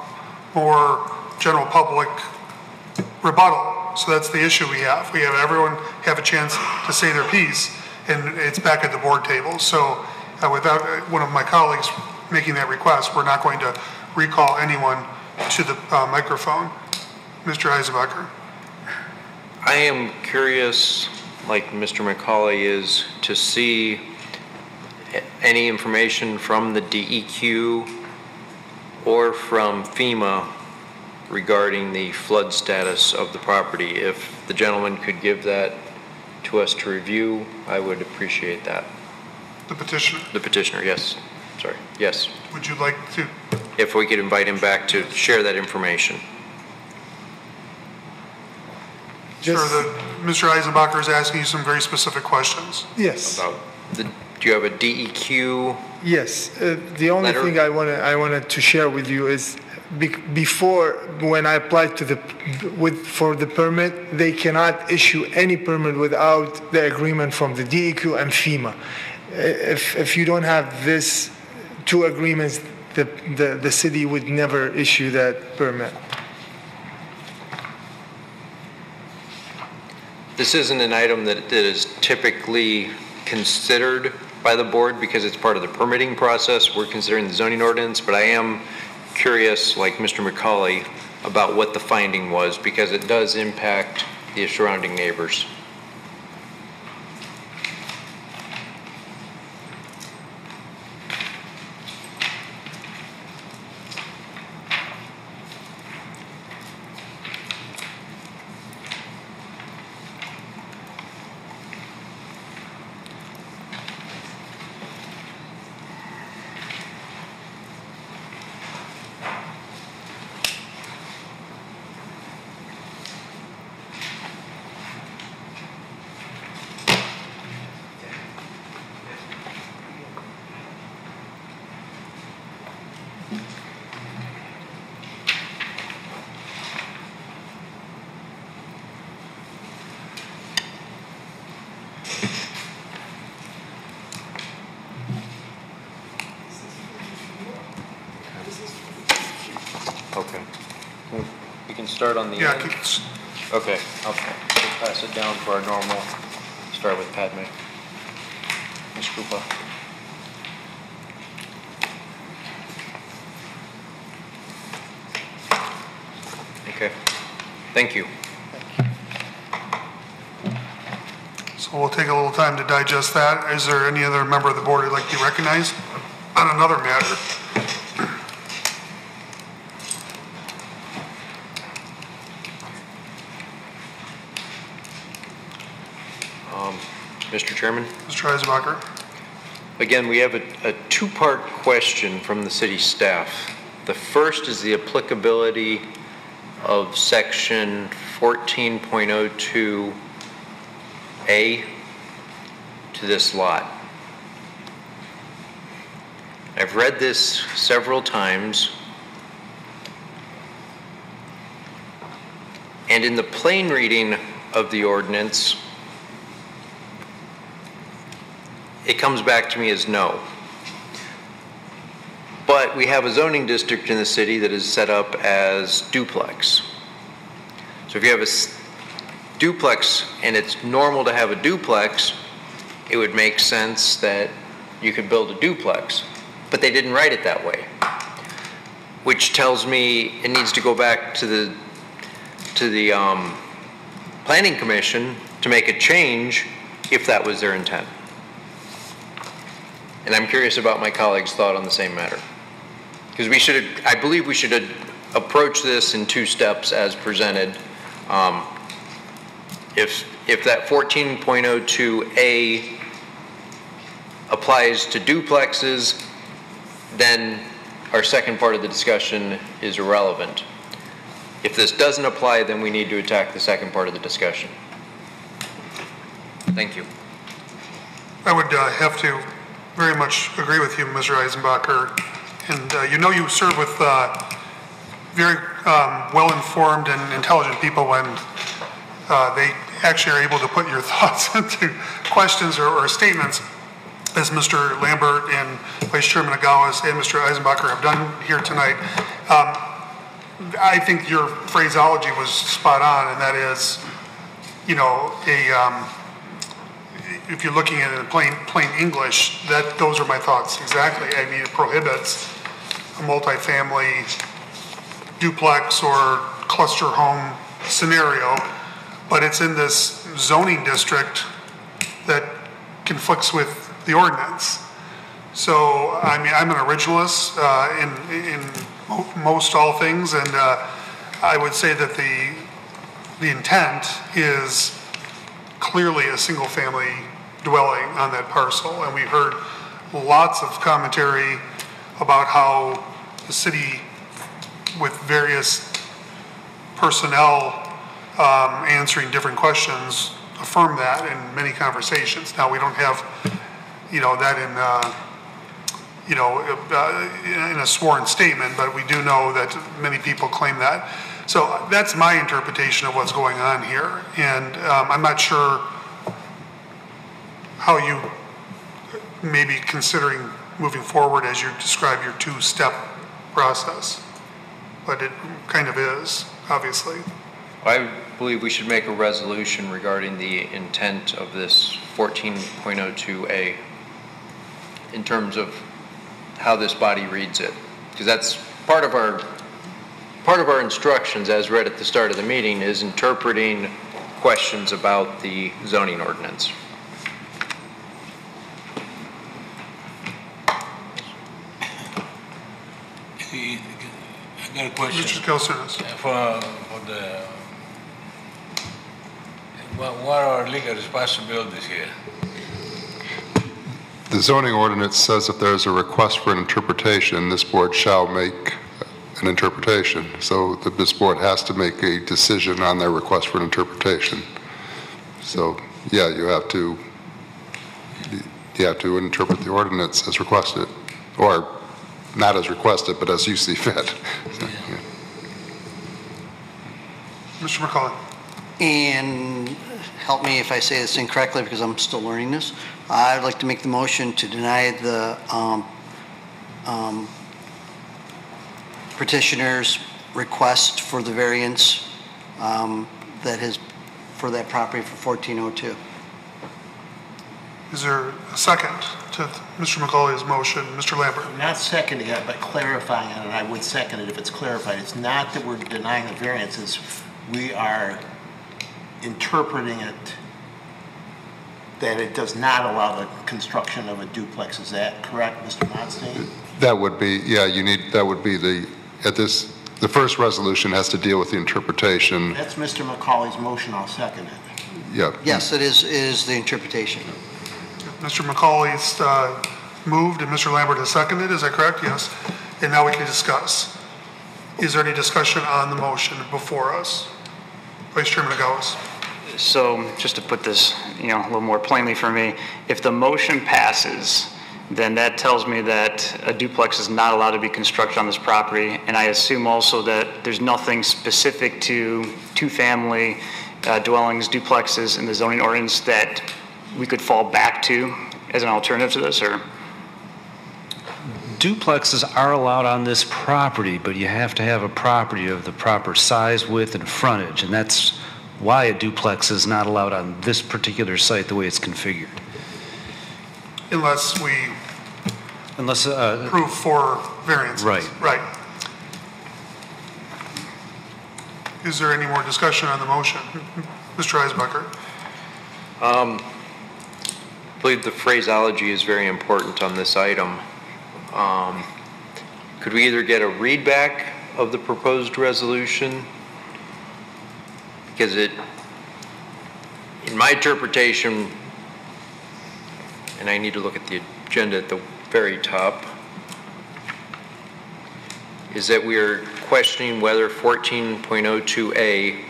Speaker 1: more general public rebuttal. So that's the issue we have. We have everyone have a chance to say their piece, and it's back at the board table. So without one of my colleagues making that request, we're not going to recall anyone to the microphone. Mr. Eisenbacher.
Speaker 14: I am curious, like Mr. McCauley is, to see any information from the DEQ or from FEMA regarding the flood status of the property. If the gentleman could give that to us to review, I would appreciate that.
Speaker 1: The petitioner?
Speaker 14: The petitioner, yes. Sorry, yes.
Speaker 1: Would you like to?
Speaker 14: If we could invite him back to share that information.
Speaker 1: Sure, Mr. Eisenbacher is asking you some very specific questions.
Speaker 6: Yes.
Speaker 14: About the, do you have a DEQ?
Speaker 6: Yes. The only
Speaker 14: letter?
Speaker 6: thing I wanted to share with you is before, when I applied to for the permit, they cannot issue any permit without the agreement from the DEQ and FEMA. If you don't have this two agreements, the city would never issue that permit.
Speaker 14: This isn't an item that is typically considered by the board because it's part of the permitting process. We're considering the zoning ordinance, but I am curious, like Mr. McCauley, about what the finding was because it does impact the surrounding neighbors. Okay. We can start on the
Speaker 1: Yeah.
Speaker 14: end? Okay. We'll pass it down for our normal. Start with Padme. Ms. Krupa. Okay. Thank you.
Speaker 1: So we'll take a little time to digest that. Is there any other member of the board who'd like to be recognized on another matter?
Speaker 14: Mr. Chairman?
Speaker 1: Mr. Eisenbacher.
Speaker 14: Again, we have a two-part question from the city staff. The first is the applicability of section 14.02A to this lot. I've read this several times, and in the plain reading of the ordinance, it comes back to me as no. But we have a zoning district in the city that is set up as duplex. So if you have a duplex and it's normal to have a duplex, it would make sense that you could build a duplex. But they didn't write it that way, which tells me it needs to go back to the Planning Commission to make a change if that was their intent. And I'm curious about my colleague's thought on the same matter. Because I believe we should approach this in 2 steps as presented. If that 14.02A applies to duplexes, then our second part of the discussion is irrelevant. If this doesn't apply, then we need to attack the second part of the discussion. Thank you.
Speaker 1: I would have to very much agree with you, Mr. Eisenbacher. And you know you serve with very well-informed and intelligent people when they actually are able to put your thoughts into questions or statements, as Mr. Lambert and Vice Chairman Agawas and Mr. Eisenbacher have done here tonight. I think your phraseology was spot on, and that is, you know, if you're looking at it in plain English, those are my thoughts exactly. I mean, it prohibits a multifamily duplex or cluster home scenario, but it's in this zoning district that conflicts with the ordinance. So, I mean, I'm an originalist in most all things, and I would say that the intent is clearly a single-family dwelling on that parcel, and we heard lots of commentary about how the city, with various personnel answering different questions, affirmed that in many conversations. Now, we don't have, you know, that in in a sworn statement, but we do know that many people claim that. So that's my interpretation of what's going on here, and I'm not sure how you may be considering moving forward as you describe your 2-step process, but it kind of is, obviously.
Speaker 14: I believe we should make a resolution regarding the intent of this 14.02A in terms of how this body reads it, because that's part of our instructions, as read at the start of the meeting, is interpreting questions about the zoning ordinance.
Speaker 13: I got a question.
Speaker 1: Mr. Kelsunas.
Speaker 13: What are our legal responsibilities here?
Speaker 15: The zoning ordinance says if there's a request for an interpretation, this board shall make an interpretation. So this board has to make a decision on their request for an interpretation. So, yeah, you have to interpret the ordinance as requested, or not as requested, but as you see fit. So, yeah.
Speaker 1: Mr. McCauley.
Speaker 11: And help me if I say this incorrectly because I'm still learning this. I'd like to make the motion to deny the petitioner's request for the variance for that property for 1402.
Speaker 1: Is there a second to Mr. McCauley's motion? Mr. Lambert.
Speaker 3: I'm not seconding it, but clarifying it, and I would second it if it's clarified. It's not that we're denying the variances. We are interpreting it that it does not allow the construction of a duplex. Is that correct, Mr. Monstein?
Speaker 15: That would be, yeah, that would be the first resolution has to deal with the interpretation.
Speaker 3: That's Mr. McCauley's motion. I'll second it.
Speaker 15: Yeah.
Speaker 11: Yes, it is the interpretation.
Speaker 1: Mr. McCauley's moved and Mr. Lambert has seconded. Is that correct? Yes. And now we can discuss. Is there any discussion on the motion before us? Vice Chairman Agawas.
Speaker 4: So just to put this, a little more plainly for me, if the motion passes, then that tells me that a duplex is not allowed to be constructed on this property, and I assume also that there's nothing specific to 2-family dwellings, duplexes in the zoning ordinance that we could fall back to as an alternative to this, or?
Speaker 2: Duplexes are allowed on this property, but you have to have a property of the proper size, width, and frontage, and that's why a duplex is not allowed on this particular site the way it's configured.
Speaker 1: Unless we
Speaker 2: Unless,
Speaker 1: approve for variances.
Speaker 2: Right.
Speaker 1: Right. Is there any more discussion on the motion? Mr. Eisenbacher?
Speaker 14: I believe the phraseology is very important on this item. Could we either get a readback of the proposed resolution? Because it, in my interpretation, and I need to look at the agenda at the very top, is that we are questioning whether 14.02A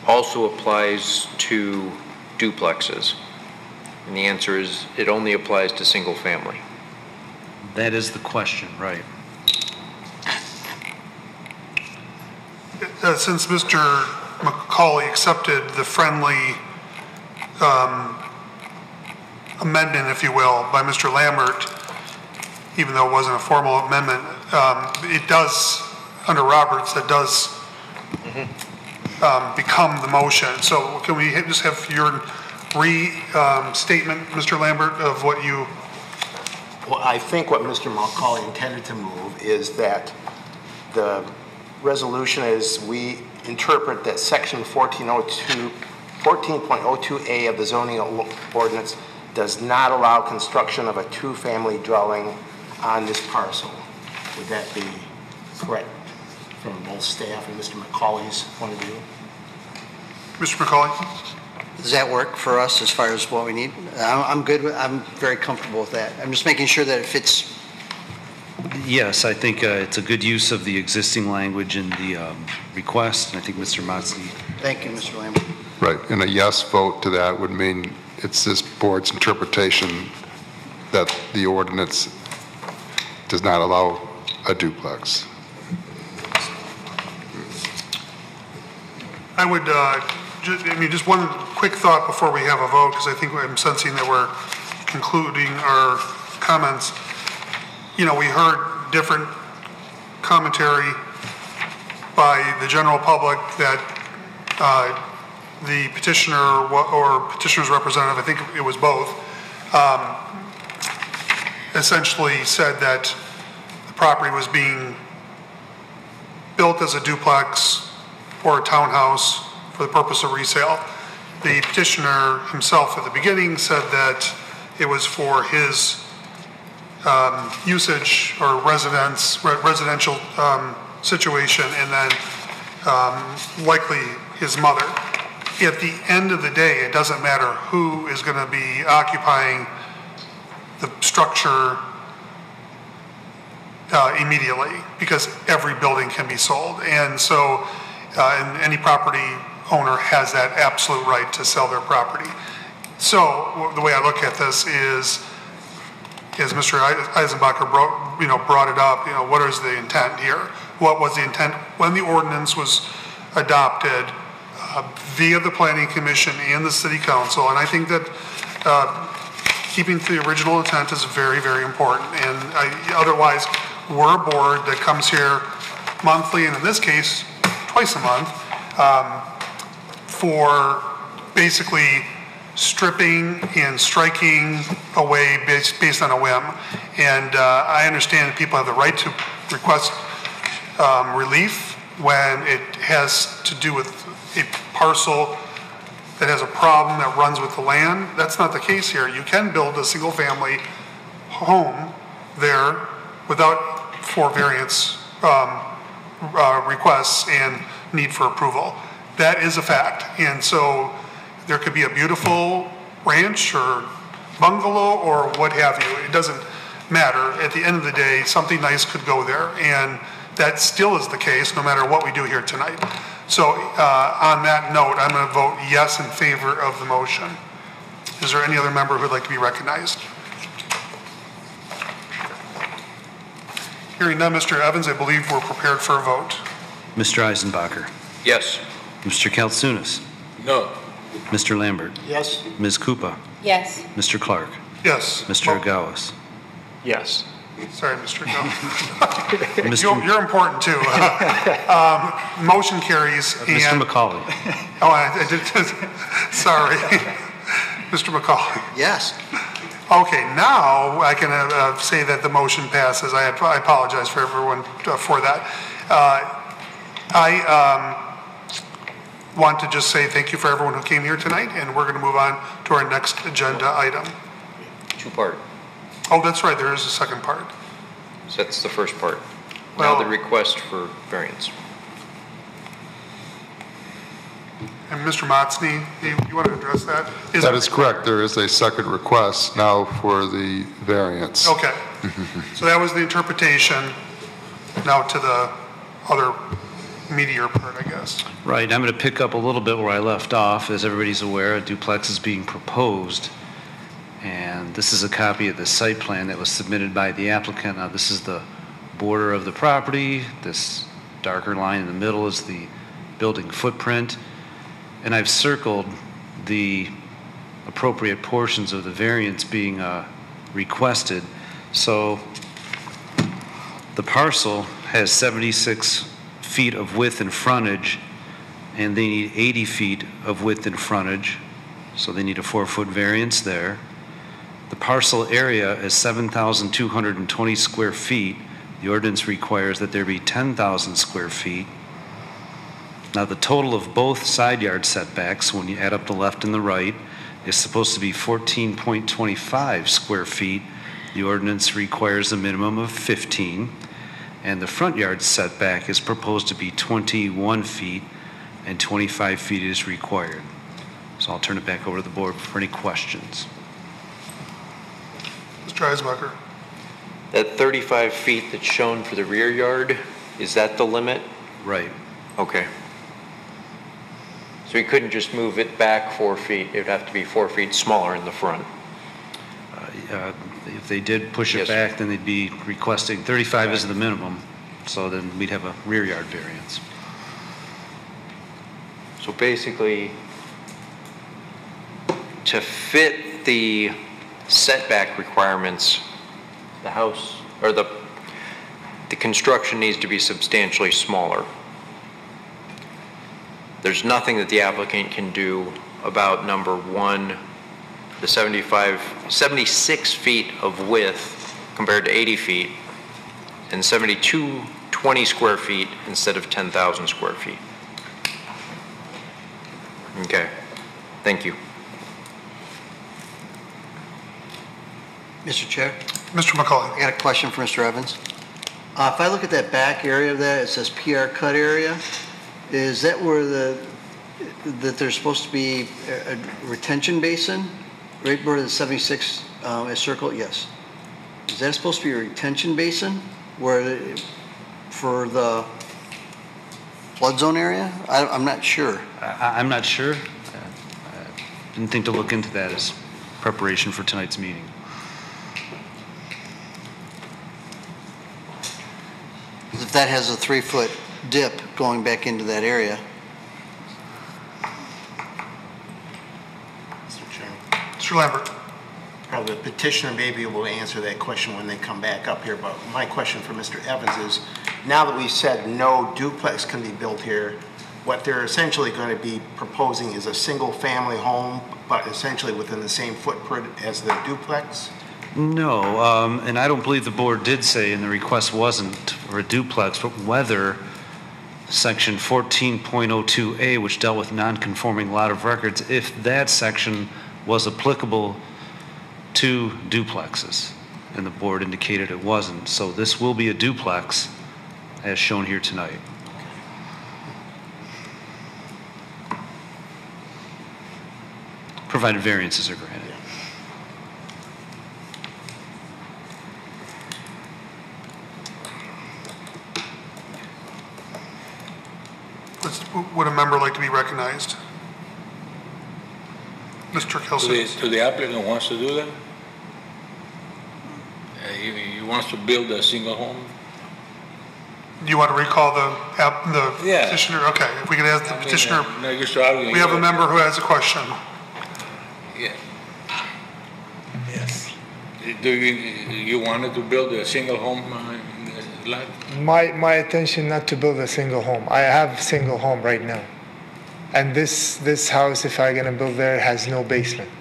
Speaker 14: also applies to duplexes. And the answer is it only applies to single family.
Speaker 2: that is the question, right?
Speaker 1: Since Mr. McCauley accepted the friendly amendment, if you will, by Mr. Lambert, even though it wasn't a formal amendment, it does, under Roberts, that does become the motion. So can we just have your restatement, Mr. Lambert, of what you...
Speaker 3: Well, I think what Mr. McCauley intended to move is that the resolution is we interpret that section 14.02A of the zoning ordinance does not allow construction of a two-family dwelling on this parcel. Would that be correct from both staff and Mr. McCauley's point of view?
Speaker 1: Mr. McCauley?
Speaker 11: Does that work for us as far as what we need? I'm good. I'm very comfortable with that. I'm just making sure that it fits.
Speaker 2: Yes, I think it's a good use of the existing language in the request, and I think Mr. Motzley.
Speaker 11: Thank you, Mr. Lambert.
Speaker 15: Right, and a yes vote to that would mean it's this board's interpretation that the ordinance does not allow a duplex.
Speaker 1: I would, just one quick thought before we have a vote, because I think I'm sensing that we're concluding our comments. You know, we heard different commentary by the general public that the petitioner or petitioner's representative, I think it was both, essentially said that the property was being built as a duplex or a townhouse for the purpose of resale. The petitioner himself at the beginning said that it was for his usage or residential situation, and then likely his mother. At the end of the day, it doesn't matter who is going to be occupying the structure immediately, because every building can be sold. And so and any property owner has that absolute right to sell their property. So the way I look at this is, as Mr. Eisenbacher brought it up, what is the intent here? What was the intent when the ordinance was adopted via the Planning Commission and the City Council? And I think that keeping to the original intent is very, very important. And otherwise, we're a board that comes here monthly, and in this case, twice a month, for basically stripping and striking away based on a whim. And I understand that people have the right to request relief when it has to do with a parcel that has a problem that runs with the land. That's not the case here. You can build a single family home there without for variance requests and need for approval. That is a fact. And so there could be a beautiful ranch or bungalow or what have you. It doesn't matter. At the end of the day, something nice could go there. And that still is the case no matter what we do here tonight. So on that note, I'm going to vote yes in favor of the motion. Is there any other member who would like to be recognized? Hearing none, Mr. Evans, I believe we're prepared for a vote.
Speaker 2: Mr. Eisenbacher.
Speaker 14: Yes.
Speaker 2: Mr. Kaltsunis.
Speaker 13: No.
Speaker 2: Mr. Lambert,
Speaker 3: Yes?
Speaker 2: Ms. Koopa,
Speaker 12: Yes.
Speaker 2: Mr. Clark,
Speaker 1: Yes.
Speaker 2: Mr. Agawas.
Speaker 4: Yes.
Speaker 1: Sorry, Mr. Go.
Speaker 2: Mr.
Speaker 1: You're important too. Motion carries.
Speaker 2: Mr.
Speaker 1: and-
Speaker 2: McCauley.
Speaker 1: Oh, I did, sorry. Mr. McCauley.
Speaker 11: Yes.
Speaker 1: Okay, now I can say that the motion passes. I apologize for everyone for that. I want to just say thank you for everyone who came here tonight, and we're going to move on to our next agenda item.
Speaker 14: Two-part.
Speaker 1: Oh, that's right, there is a second part.
Speaker 14: So that's the first part. Now
Speaker 1: Well-
Speaker 14: the request for variance.
Speaker 1: And Mr. Motzny, you want to address that?
Speaker 15: That is correct. There is a second request now for the variance.
Speaker 1: Okay. So that was the interpretation. Now to the other meatier part, I guess.
Speaker 2: Right, I'm going to pick up a little bit where I left off. As everybody's aware, a duplex is being proposed. And this is a copy of the site plan that was submitted by the applicant. Now, this is the border of the property. This darker line in the middle is the building footprint. And I've circled the appropriate portions of the variance being requested. So the parcel has 76 feet of width and frontage, and they need 80 feet of width and frontage. So they need a 4-foot variance there. The parcel area is 7,220 square feet. The ordinance requires that there be 10,000 square feet. Now, the total of both side yard setbacks, when you add up the left and the right, is supposed to be 14.25 square feet. The ordinance requires a minimum of 15. And the front yard setback is proposed to be 21 feet, and 25 feet is required. So I'll turn it back over to the board for any questions.
Speaker 1: Mr. Eismacher.
Speaker 14: That 35 feet that's shown for the rear yard, is that the limit?
Speaker 2: Right.
Speaker 14: Okay. So you couldn't just move it back 4 feet, it would have to be 4 feet smaller in the front.
Speaker 2: If they did push it
Speaker 14: Yes.
Speaker 2: back, then they'd be requesting 35 is the minimum, so then we'd have a rear yard variance.
Speaker 14: So basically, to fit the setback requirements, the house, or the construction needs to be substantially smaller. There's nothing that the applicant can do about number one, the 76 feet of width compared to 80 feet, and 7,220 square feet instead of 10,000 square feet. Okay, thank you.
Speaker 11: Mr. Chair,
Speaker 1: Mr. McCauley.
Speaker 11: I got a question for Mr. Evans. If I look at that back area of that, it says PR cut area. Is that where that there's supposed to be a retention basin? Right where the 76 is circled? Yes. Is that supposed to be a retention basin for the flood zone area? I'm not sure.
Speaker 2: I'm not sure. Didn't think to look into that as preparation for tonight's meeting.
Speaker 11: If that has a 3-foot dip going back into that area.
Speaker 3: Mr. Chairman.
Speaker 1: Mr. Lambert.
Speaker 3: Probably the petitioner may be able to answer that question when they come back up here, but my question for Mr. Evans is, now that we've said no duplex can be built here, what they're essentially going to be proposing is a single-family home, but essentially within the same footprint as the duplex?
Speaker 2: No, and I don't believe the board did say, and the request wasn't for a duplex, but whether section 14.02A, which dealt with non-conforming lot of records, if that section was applicable to duplexes, and the board indicated it wasn't. So this will be a duplex as shown here tonight. Provided variances are granted.
Speaker 1: Would a member like to be recognized? Mr. Kelson.
Speaker 13: To the applicant wants to do that? He wants to build a single home?
Speaker 1: Do you want to recall the
Speaker 13: Yeah.
Speaker 1: petitioner? Okay, if we could ask the petitioner.
Speaker 13: No, just arguing.
Speaker 1: We have a member who has a question.
Speaker 13: Yeah. Yes. Do you wanted to build a single home lot?
Speaker 6: My intention not to build a single home. I have a single home right now. And this house, if I'm gonna build there, has no basement.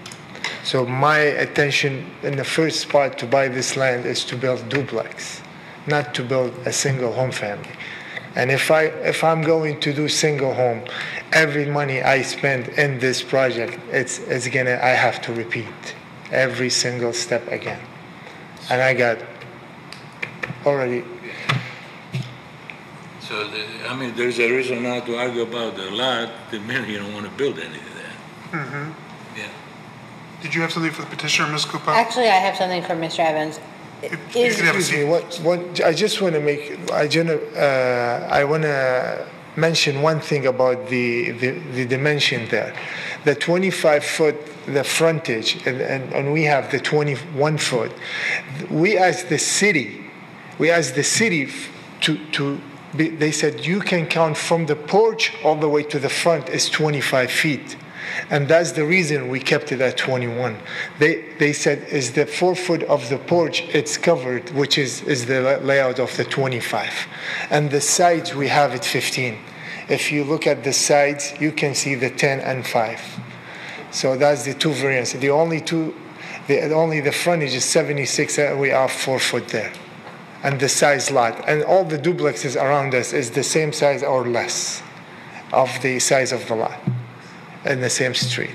Speaker 6: So my intention in the first spot to buy this land is to build duplex, not to build a single home family. And if I'm going to do single home, every money I spend in this project, I have to repeat every single step again. And I got already.
Speaker 13: So, there's a reason not to argue about the lot, the minute you don't want to build anything there.
Speaker 1: Mm-hmm.
Speaker 13: Yeah.
Speaker 1: Did you have something for the petitioner, Ms. Cooper?
Speaker 12: Actually, I have something for Mr. Evans.
Speaker 6: Excuse me, what I just want to I want to mention one thing about the dimension there. The 25-foot, the frontage, and we have the 21-foot. We asked the city they said you can count from the porch all the way to the front is 25 feet. And that's the reason we kept it at 21. They said is the 4 foot of the porch it's covered, which is the layout of the 25. And the sides we have it 15. If you look at the sides, you can see the 10 and 5. So that's the two variants. Only the frontage is 76 and we are 4 foot there. And the size lot. And all the duplexes around us is the same size or less of the size of the lot in the same street.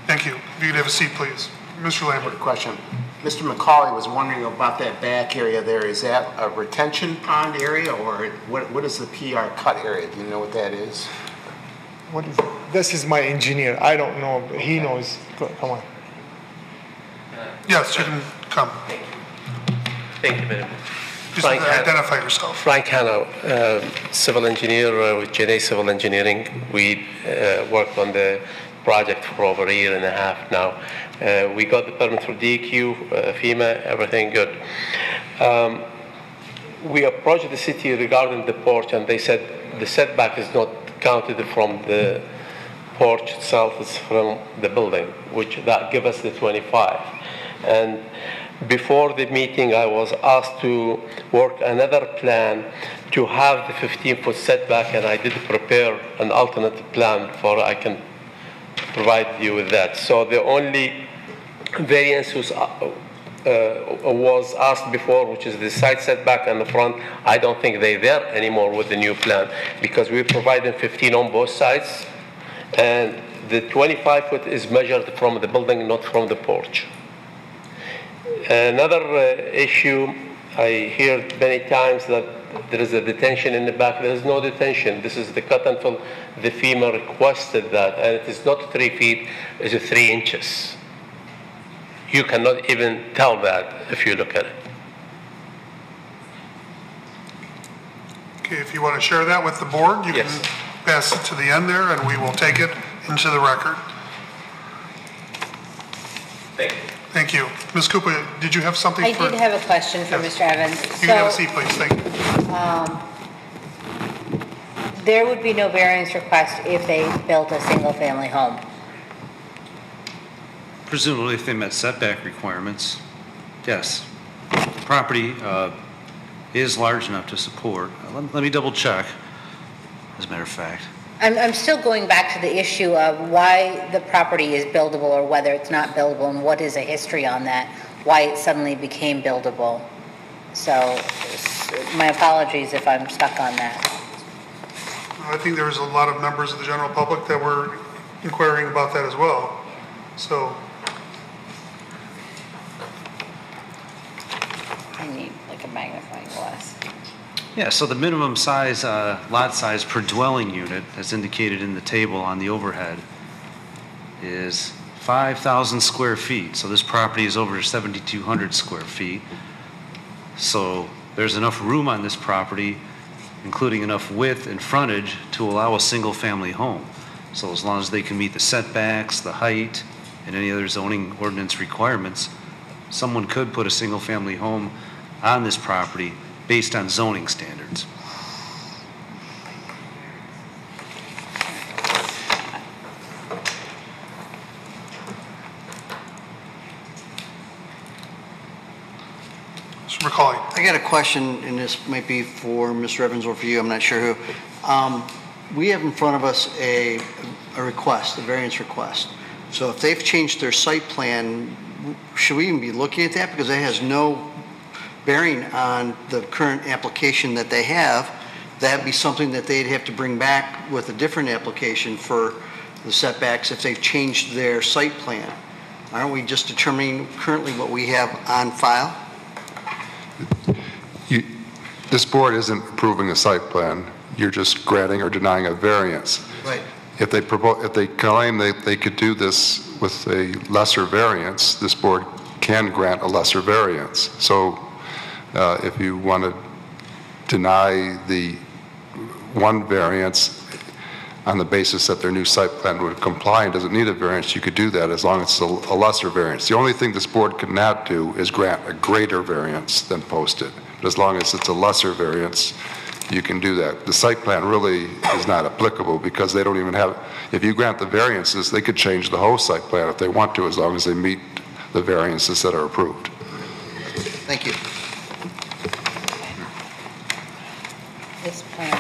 Speaker 1: Thank you. If you could have a seat, please. Mr. Lambert.
Speaker 3: Question. Mr. McCauley was wondering about that back area there. Is that a retention pond area or what is the PR cut area? Do you know what that is?
Speaker 6: What is it? This is my engineer. I don't know. He knows. Come on.
Speaker 1: Yes, you can come.
Speaker 16: Thank you very much.
Speaker 1: Just identify yourself.
Speaker 16: Frank Hanno, civil engineer with JD Civil Engineering. We worked on the project for over a year and a half now. We got the permit for DEQ, FEMA, everything good. We approached the city regarding the porch, and they said the setback is not counted from the porch itself, it's from the building, which that gives us the 25. And before the meeting, I was asked to work another plan to have the 15-foot setback, and I did prepare an alternate plan I can provide you with that. So the only variance was asked before, which is the side setback and the front. I don't think they're there anymore with the new plan because we provided 15 on both sides, and the 25-foot is measured from the building, not from the porch. Another issue, I hear many times that there is a detention in the back. There is no detention. This is the cut and fill. The FEMA requested that, and it is not 3 feet, it's 3 inches. You cannot even tell that if you look at it.
Speaker 1: Okay, if you want to share that with the board, you can pass it to the end there, and we will take it into the record.
Speaker 16: Thank you.
Speaker 1: Thank you. Ms. Cooper, did you have something?
Speaker 12: I did have a question for Mr. Evans.
Speaker 1: You can have a seat, please. Thank you.
Speaker 12: There would be no variance request if they built a single-family home.
Speaker 2: Presumably, if they met setback requirements, yes. The property is large enough to support. Let me double check, as a matter of fact.
Speaker 12: I'm still going back to the issue of why the property is buildable or whether it's not buildable, and what is a history on that, why it suddenly became buildable. So my apologies if I'm stuck on that.
Speaker 1: I think there was a lot of members of the general public that were inquiring about that as well. So
Speaker 12: I need like a magnifying glass.
Speaker 2: Yeah, so the minimum size, lot size per dwelling unit, as indicated in the table on the overhead, is 5,000 square feet. So this property is over 7,200 square feet. So there's enough room on this property, including enough width and frontage, to allow a single-family home. So as long as they can meet the setbacks, the height, and any other zoning ordinance requirements, someone could put a single-family home on this property based on zoning standards.
Speaker 1: Mr. McCauley.
Speaker 11: I got a question, and this might be for Mr. Evans or for you, I'm not sure who. We have in front of us a request, a variance request. So if they've changed their site plan, should we even be looking at that? Because it has no bearing on the current application that they have. That'd be something that they'd have to bring back with a different application for the setbacks if they've changed their site plan. Aren't we just determining currently what we have on file?
Speaker 15: This board isn't approving a site plan. You're just granting or denying a variance.
Speaker 11: Right.
Speaker 15: If they claim they could do this with a lesser variance, this board can grant a lesser variance. So if you want to deny the one variance on the basis that their new site plan would comply and doesn't need a variance, you could do that as long as it's a lesser variance. The only thing this board cannot do is grant a greater variance than posted. But as long as it's a lesser variance, you can do that. The site plan really is not applicable because they don't even have, if you grant the variances, they could change the whole site plan if they want to, as long as they meet the variances that are approved.
Speaker 11: Thank you.
Speaker 12: This plan,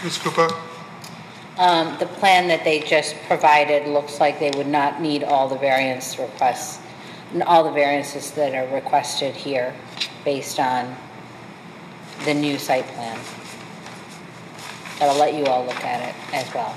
Speaker 1: Ms. Koopa?
Speaker 12: the plan that they just provided looks like they would not need all the variance requests, all the variances that are requested here based on the new site plan. But I'll let you all look at it as well.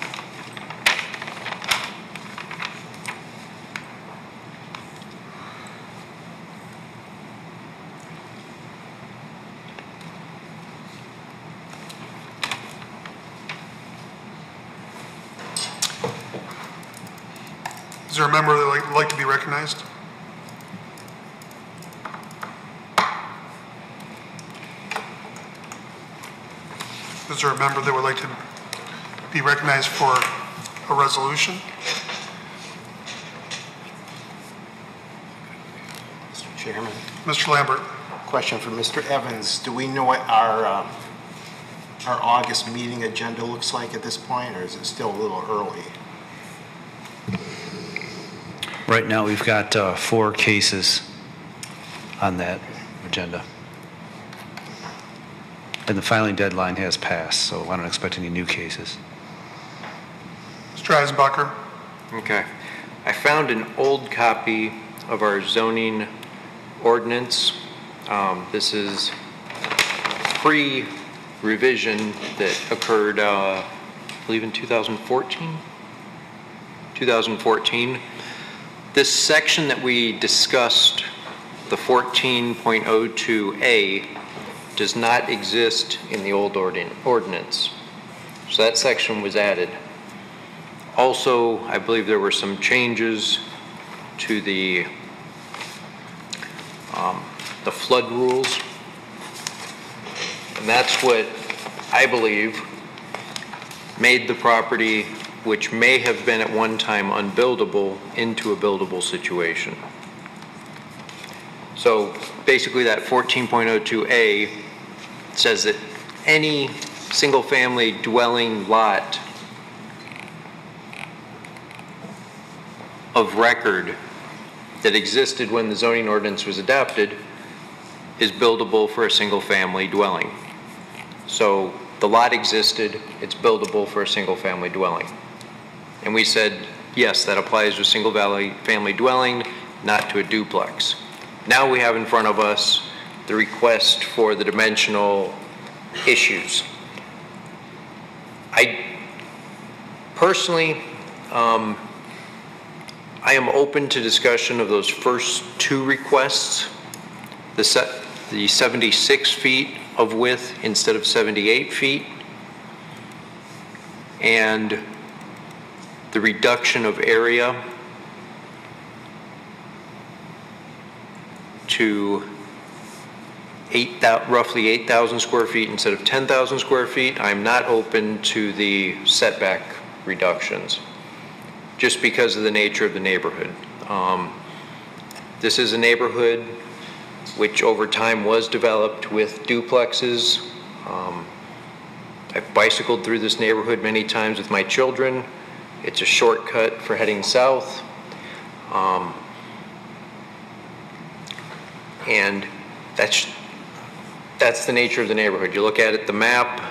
Speaker 1: Is there a member that would like to be recognized? Is there a member that would like to be recognized for a resolution?
Speaker 3: Mr. Chairman.
Speaker 1: Mr. Lambert.
Speaker 3: Question for Mr. Evans. Do we know what our August meeting agenda looks like at this point, or is it still a little early?
Speaker 2: Right now, we've got 4 cases on that agenda. And the filing deadline has passed, so I don't expect any new cases.
Speaker 1: Mr. Eisenbacher.
Speaker 14: Okay. I found an old copy of our zoning ordinance. This is pre-revision that occurred, I believe in 2014? 2014. This section that we discussed, the 14.02A, does not exist in the old ordinance. So that section was added. Also, I believe there were some changes to the flood rules. And that's what I believe made the property, which may have been at one time unbuildable, into a buildable situation. So basically that 14.02A says that any single-family dwelling lot of record that existed when the zoning ordinance was adopted is buildable for a single-family dwelling. So the lot existed, it's buildable for a single-family dwelling. And we said, yes, that applies to a single-family dwelling, not to a duplex. Now we have in front of us the request for the dimensional issues. I personally, I am open to discussion of those first 2 requests, the 76 feet of width instead of 78 feet, and the reduction of area to roughly 8,000 square feet instead of 10,000 square feet. I'm not open to the setback reductions just because of the nature of the neighborhood. This is a neighborhood which over time was developed with duplexes. I've bicycled through this neighborhood many times with my children. It's a shortcut for heading south. And that's the nature of the neighborhood. You look at it, the map,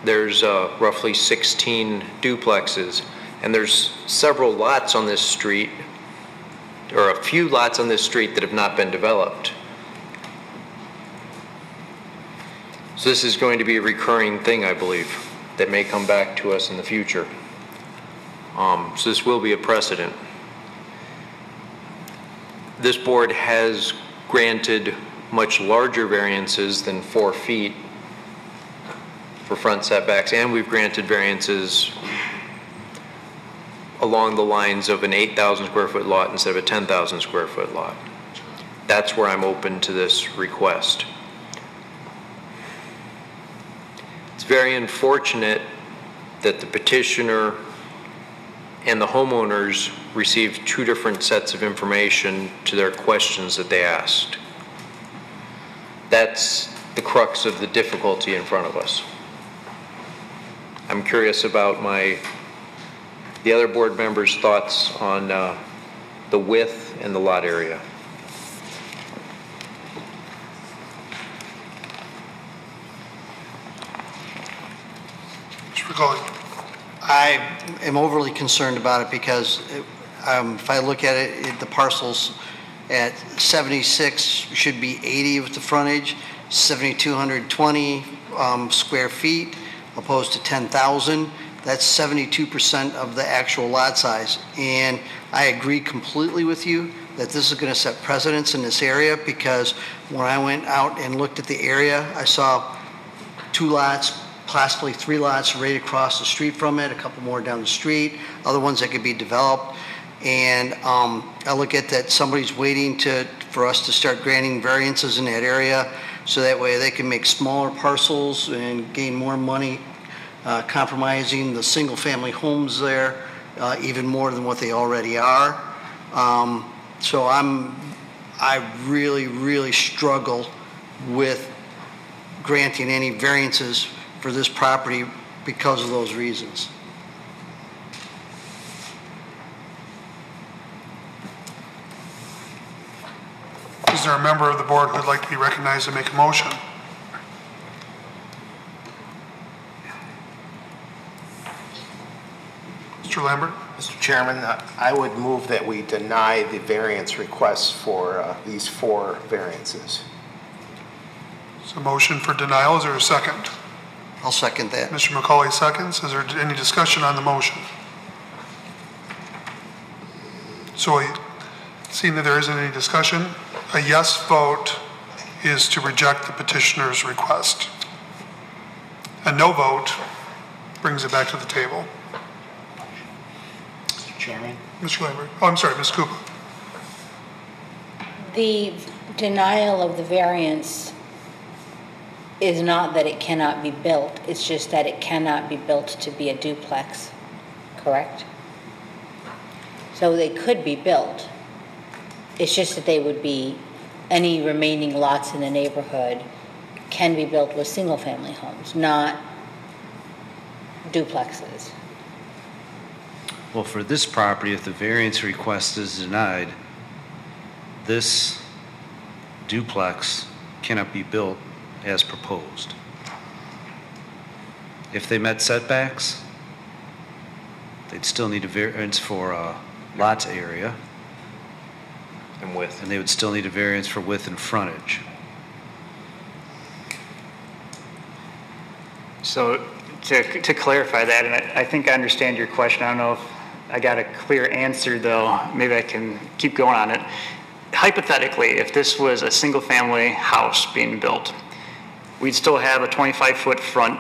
Speaker 14: there's roughly 16 duplexes, and there's several lots on this street, or a few lots on this street that have not been developed. So this is going to be a recurring thing, I believe, that may come back to us in the future. So this will be a precedent. This board has granted much larger variances than 4 feet for front setbacks, and we've granted variances along the lines of an 8,000 square foot lot instead of a 10,000 square foot lot. That's where I'm open to this request. It's very unfortunate that the petitioner and the homeowners received 2 different sets of information to their questions that they asked. That's the crux of the difficulty in front of us. I'm curious about the other board members' thoughts on the width and the lot area.
Speaker 1: Mr. McCauley.
Speaker 11: I am overly concerned about it because if I look at it, the parcels at 76 should be 80 with the frontage, 7,220 square feet opposed to 10,000. That's 72% of the actual lot size. And I agree completely with you that this is going to set precedents in this area, because when I went out and looked at the area, I saw 2 lots, possibly 3 lots right across the street from it, a couple more down the street, other ones that could be developed. And I look at that somebody's waiting for us to start granting variances in that area, so that way they can make smaller parcels and gain more money, compromising the single-family homes there even more than what they already are. So I really, really struggle with granting any variances for this property because of those reasons.
Speaker 1: Is there a member of the board who would like to be recognized to make a motion? Mr. Lambert?
Speaker 3: Mr. Chairman, I would move that we deny the variance requests for these 4 variances.
Speaker 1: So motion for denial, is there a second?
Speaker 11: I'll second that.
Speaker 1: Mr. McCauley seconds. Is there any discussion on the motion? So seeing that there isn't any discussion, a yes vote is to reject the petitioner's request. A no vote brings it back to the table.
Speaker 3: Mr. Chairman?
Speaker 1: Mr. Lambert. Oh, I'm sorry, Ms. Cooper.
Speaker 12: The denial of the variance is not that it cannot be built, it's just that it cannot be built to be a duplex, correct? So they could be built. It's just that they would be, any remaining lots in the neighborhood can be built with single-family homes, not duplexes.
Speaker 2: Well, for this property, if the variance request is denied, this duplex cannot be built as proposed. If they met setbacks, they'd still need a variance for lot area.
Speaker 14: And width.
Speaker 2: And they would still need a variance for width and frontage.
Speaker 4: So to clarify that, and I think I understand your question. I don't know if I got a clear answer, though. Maybe I can keep going on it. Hypothetically, if this was a single-family house being built, we'd still have a 25-foot front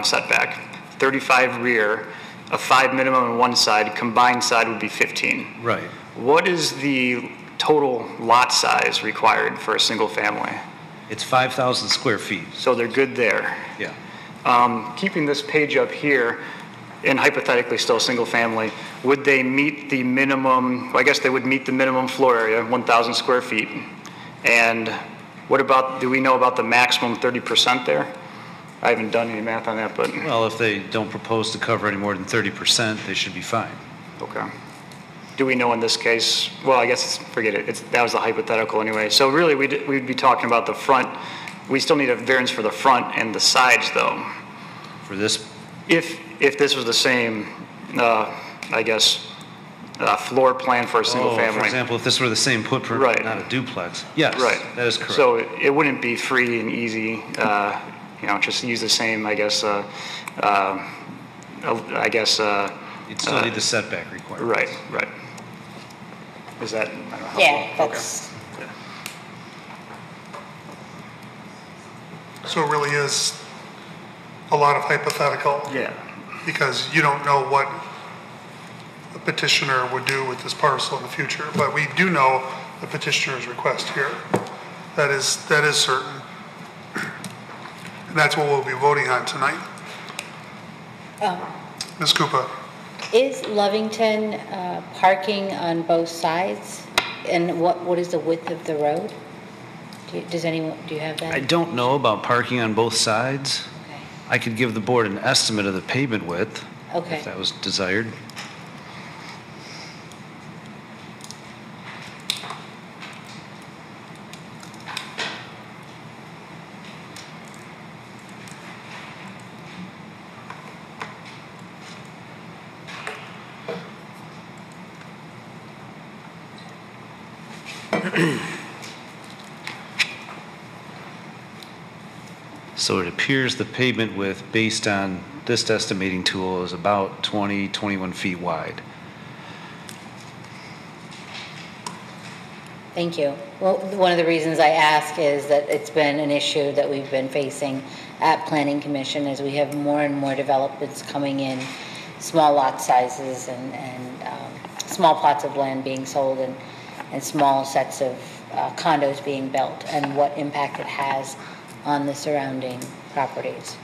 Speaker 4: setback, 35 rear, a 5 minimum on one side, combined side would be 15.
Speaker 2: Right.
Speaker 4: What is the total lot size required for a single family?
Speaker 2: It's 5,000 square feet.
Speaker 4: So they're good there.
Speaker 2: Yeah.
Speaker 4: Keeping this page up here, and hypothetically still single family, would they meet the minimum, well, I guess they would meet the minimum floor area, 1,000 square feet. And What about, do we know about the maximum 30% there? I haven't done any math on that, but,
Speaker 2: Well, if they don't propose to cover any more than 30%, they should be fine.
Speaker 4: okay. Do we know in this case, well, I guess, forget it, that was the hypothetical anyway. So really, we'd be talking about the front, we still need a variance for the front and the sides, though.
Speaker 2: For this,
Speaker 4: If this was the same, I guess, floor plan for a single family.
Speaker 2: For example, if this were the same footprint,
Speaker 4: Right.
Speaker 2: not a duplex. Yes,
Speaker 4: Right.
Speaker 2: that is correct.
Speaker 4: So it wouldn't be free and easy, just use the same, I guess,
Speaker 2: You'd still need the setback requirement.
Speaker 4: Right. Is that, I don't know.
Speaker 12: Yeah, that's,
Speaker 1: So it really is a lot of hypothetical.
Speaker 4: Yeah.
Speaker 1: Because you don't know what a petitioner would do with this parcel in the future. But we do know the petitioner's request here. That is certain. And that's what we'll be voting on tonight. Ms. Koopa?
Speaker 12: is Lovington parking on both sides? And what is the width of the road? Do you have that?
Speaker 2: I don't know about parking on both sides.
Speaker 12: Okay.
Speaker 2: I could give the board an estimate of the pavement width,
Speaker 12: Okay.
Speaker 2: if that was desired. So it appears the pavement width, based on this estimating tool, is about 21 feet wide.
Speaker 12: Thank you. Well, one of the reasons I ask is that it's been an issue that we've been facing at Planning Commission as we have more and more developments coming in, small lot sizes and small plots of land being sold and small sets of condos being built, and what impact it has on the surrounding properties.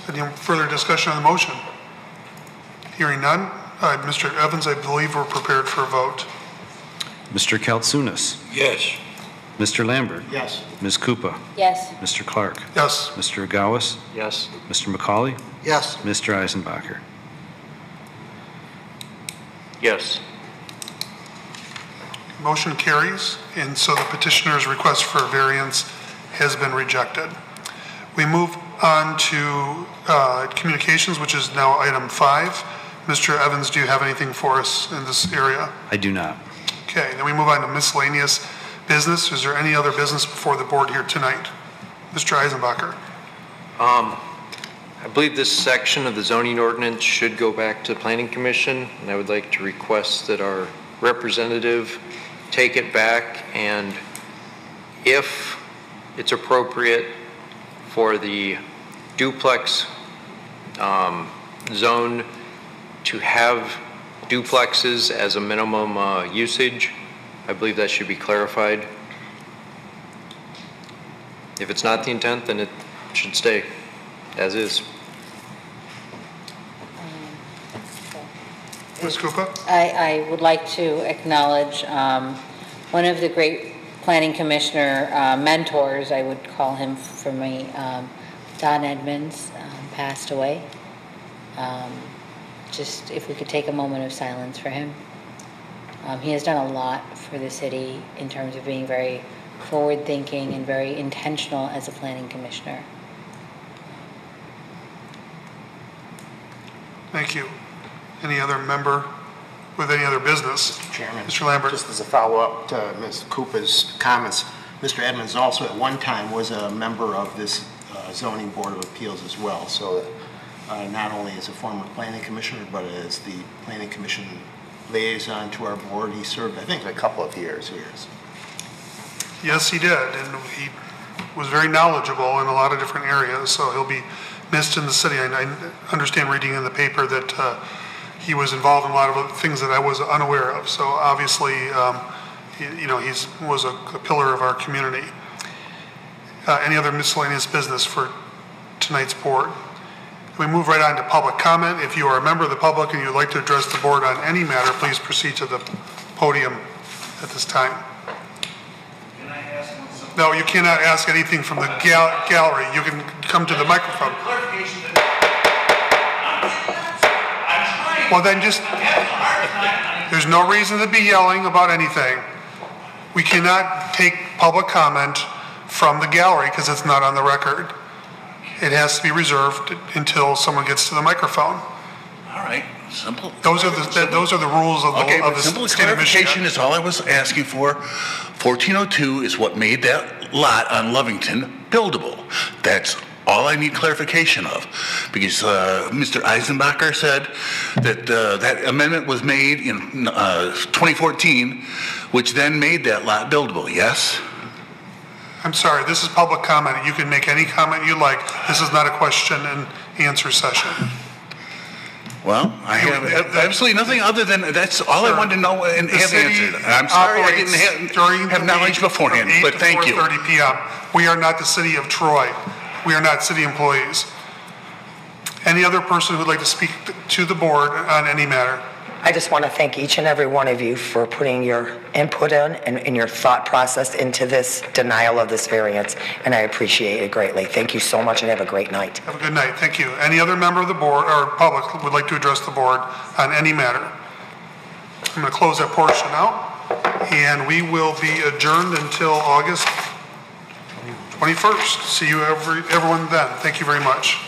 Speaker 1: Any further discussion on the motion? Hearing none. Mr. Evans, I believe we're prepared for a vote.
Speaker 2: Mr. Kaltsunis.
Speaker 13: Yes.
Speaker 2: Mr. Lambert.
Speaker 3: Yes.
Speaker 2: Ms. Koopa.
Speaker 12: Yes.
Speaker 2: Mr. Clark.
Speaker 1: Yes.
Speaker 2: Mr. Agawas.
Speaker 4: Yes.
Speaker 2: Mr. McCauley.
Speaker 11: Yes.
Speaker 2: Mr. Eisenbacher.
Speaker 14: Yes.
Speaker 1: Motion carries, and so the petitioner's request for a variance has been rejected. We move on to communications, which is now item 5. Mr. Evans, do you have anything for us in this area?
Speaker 2: I do not.
Speaker 1: Okay, then we move on to miscellaneous business. Is there any other business before the board here tonight? Mr. Eisenbacher.
Speaker 14: I believe this section of the zoning ordinance should go back to the Planning Commission, and I would like to request that our representative take it back, and if it's appropriate for the duplex zone to have duplexes as a minimum usage, I believe that should be clarified. If it's not the intent, then it should stay as is.
Speaker 1: Ms. Koopa?
Speaker 12: I would like to acknowledge one of the great planning commissioner mentors, I would call him for me, Don Edmonds, passed away. Just if we could take a moment of silence for him. He has done a lot for the city in terms of being very forward-thinking and very intentional as a planning commissioner.
Speaker 1: Thank you. Any other member with any other business?
Speaker 3: Mr. Chairman.
Speaker 1: Mr. Lambert.
Speaker 3: Just as a follow-up to Ms. Koopa's comments, Mr. Edmonds also at one time was a member of this zoning board of appeals as well. So not only as a former planning commissioner, but as the planning commission liaison to our board, he served, I think, a couple of years.
Speaker 1: Yes, he did, and he was very knowledgeable in a lot of different areas, so he'll be missed in the city. I understand reading in the paper that he was involved in a lot of things that I was unaware of, so obviously, he was a pillar of our community. Any other miscellaneous business for tonight's board? We move right on to public comment. If you are a member of the public and you'd like to address the board on any matter, please proceed to the podium at this time.
Speaker 17: Can I ask one something?
Speaker 1: No, you cannot ask anything from the gallery. You can come to the microphone.
Speaker 17: Clarification that I'm trying.
Speaker 1: Well, then just,
Speaker 17: I'm having a hard time.
Speaker 1: there's no reason to be yelling about anything. We cannot take public comment from the gallery because it's not on the record. It has to be reserved until someone gets to the microphone.
Speaker 8: All right, simple.
Speaker 1: Those are the rules of the,
Speaker 8: Okay,
Speaker 1: of
Speaker 8: but
Speaker 1: the
Speaker 8: simple
Speaker 1: state of
Speaker 8: clarification
Speaker 1: Michigan.
Speaker 8: is all I was asking for. 1402 is what made that lot on Lovington buildable. That's all I need clarification of. Because Mr. Eisenbacher said that that amendment was made in 2014, which then made that lot buildable, yes?
Speaker 1: I'm sorry, this is public comment. You can make any comment you like. This is not a question and answer session.
Speaker 8: Well, I have absolutely nothing other than, that's all I wanted to know and
Speaker 1: The
Speaker 8: have
Speaker 1: city
Speaker 8: answered. I'm sorry I didn't
Speaker 1: during
Speaker 8: have knowledge beforehand, but thank you.
Speaker 1: 8 to 4:30 p.m. We are not the city of Troy. We are not city employees. Any other person who would like to speak to the board on any matter?
Speaker 5: I just want to thank each and every one of you for putting your input in and your thought process into this denial of this variance, and I appreciate it greatly. Thank you so much and have a great night.
Speaker 1: Have a good night. Thank you. Any other member of the board or public who would like to address the board on any matter? I'm going to close that portion out, and we will be adjourned until August 21st. See you everyone then. Thank you very much.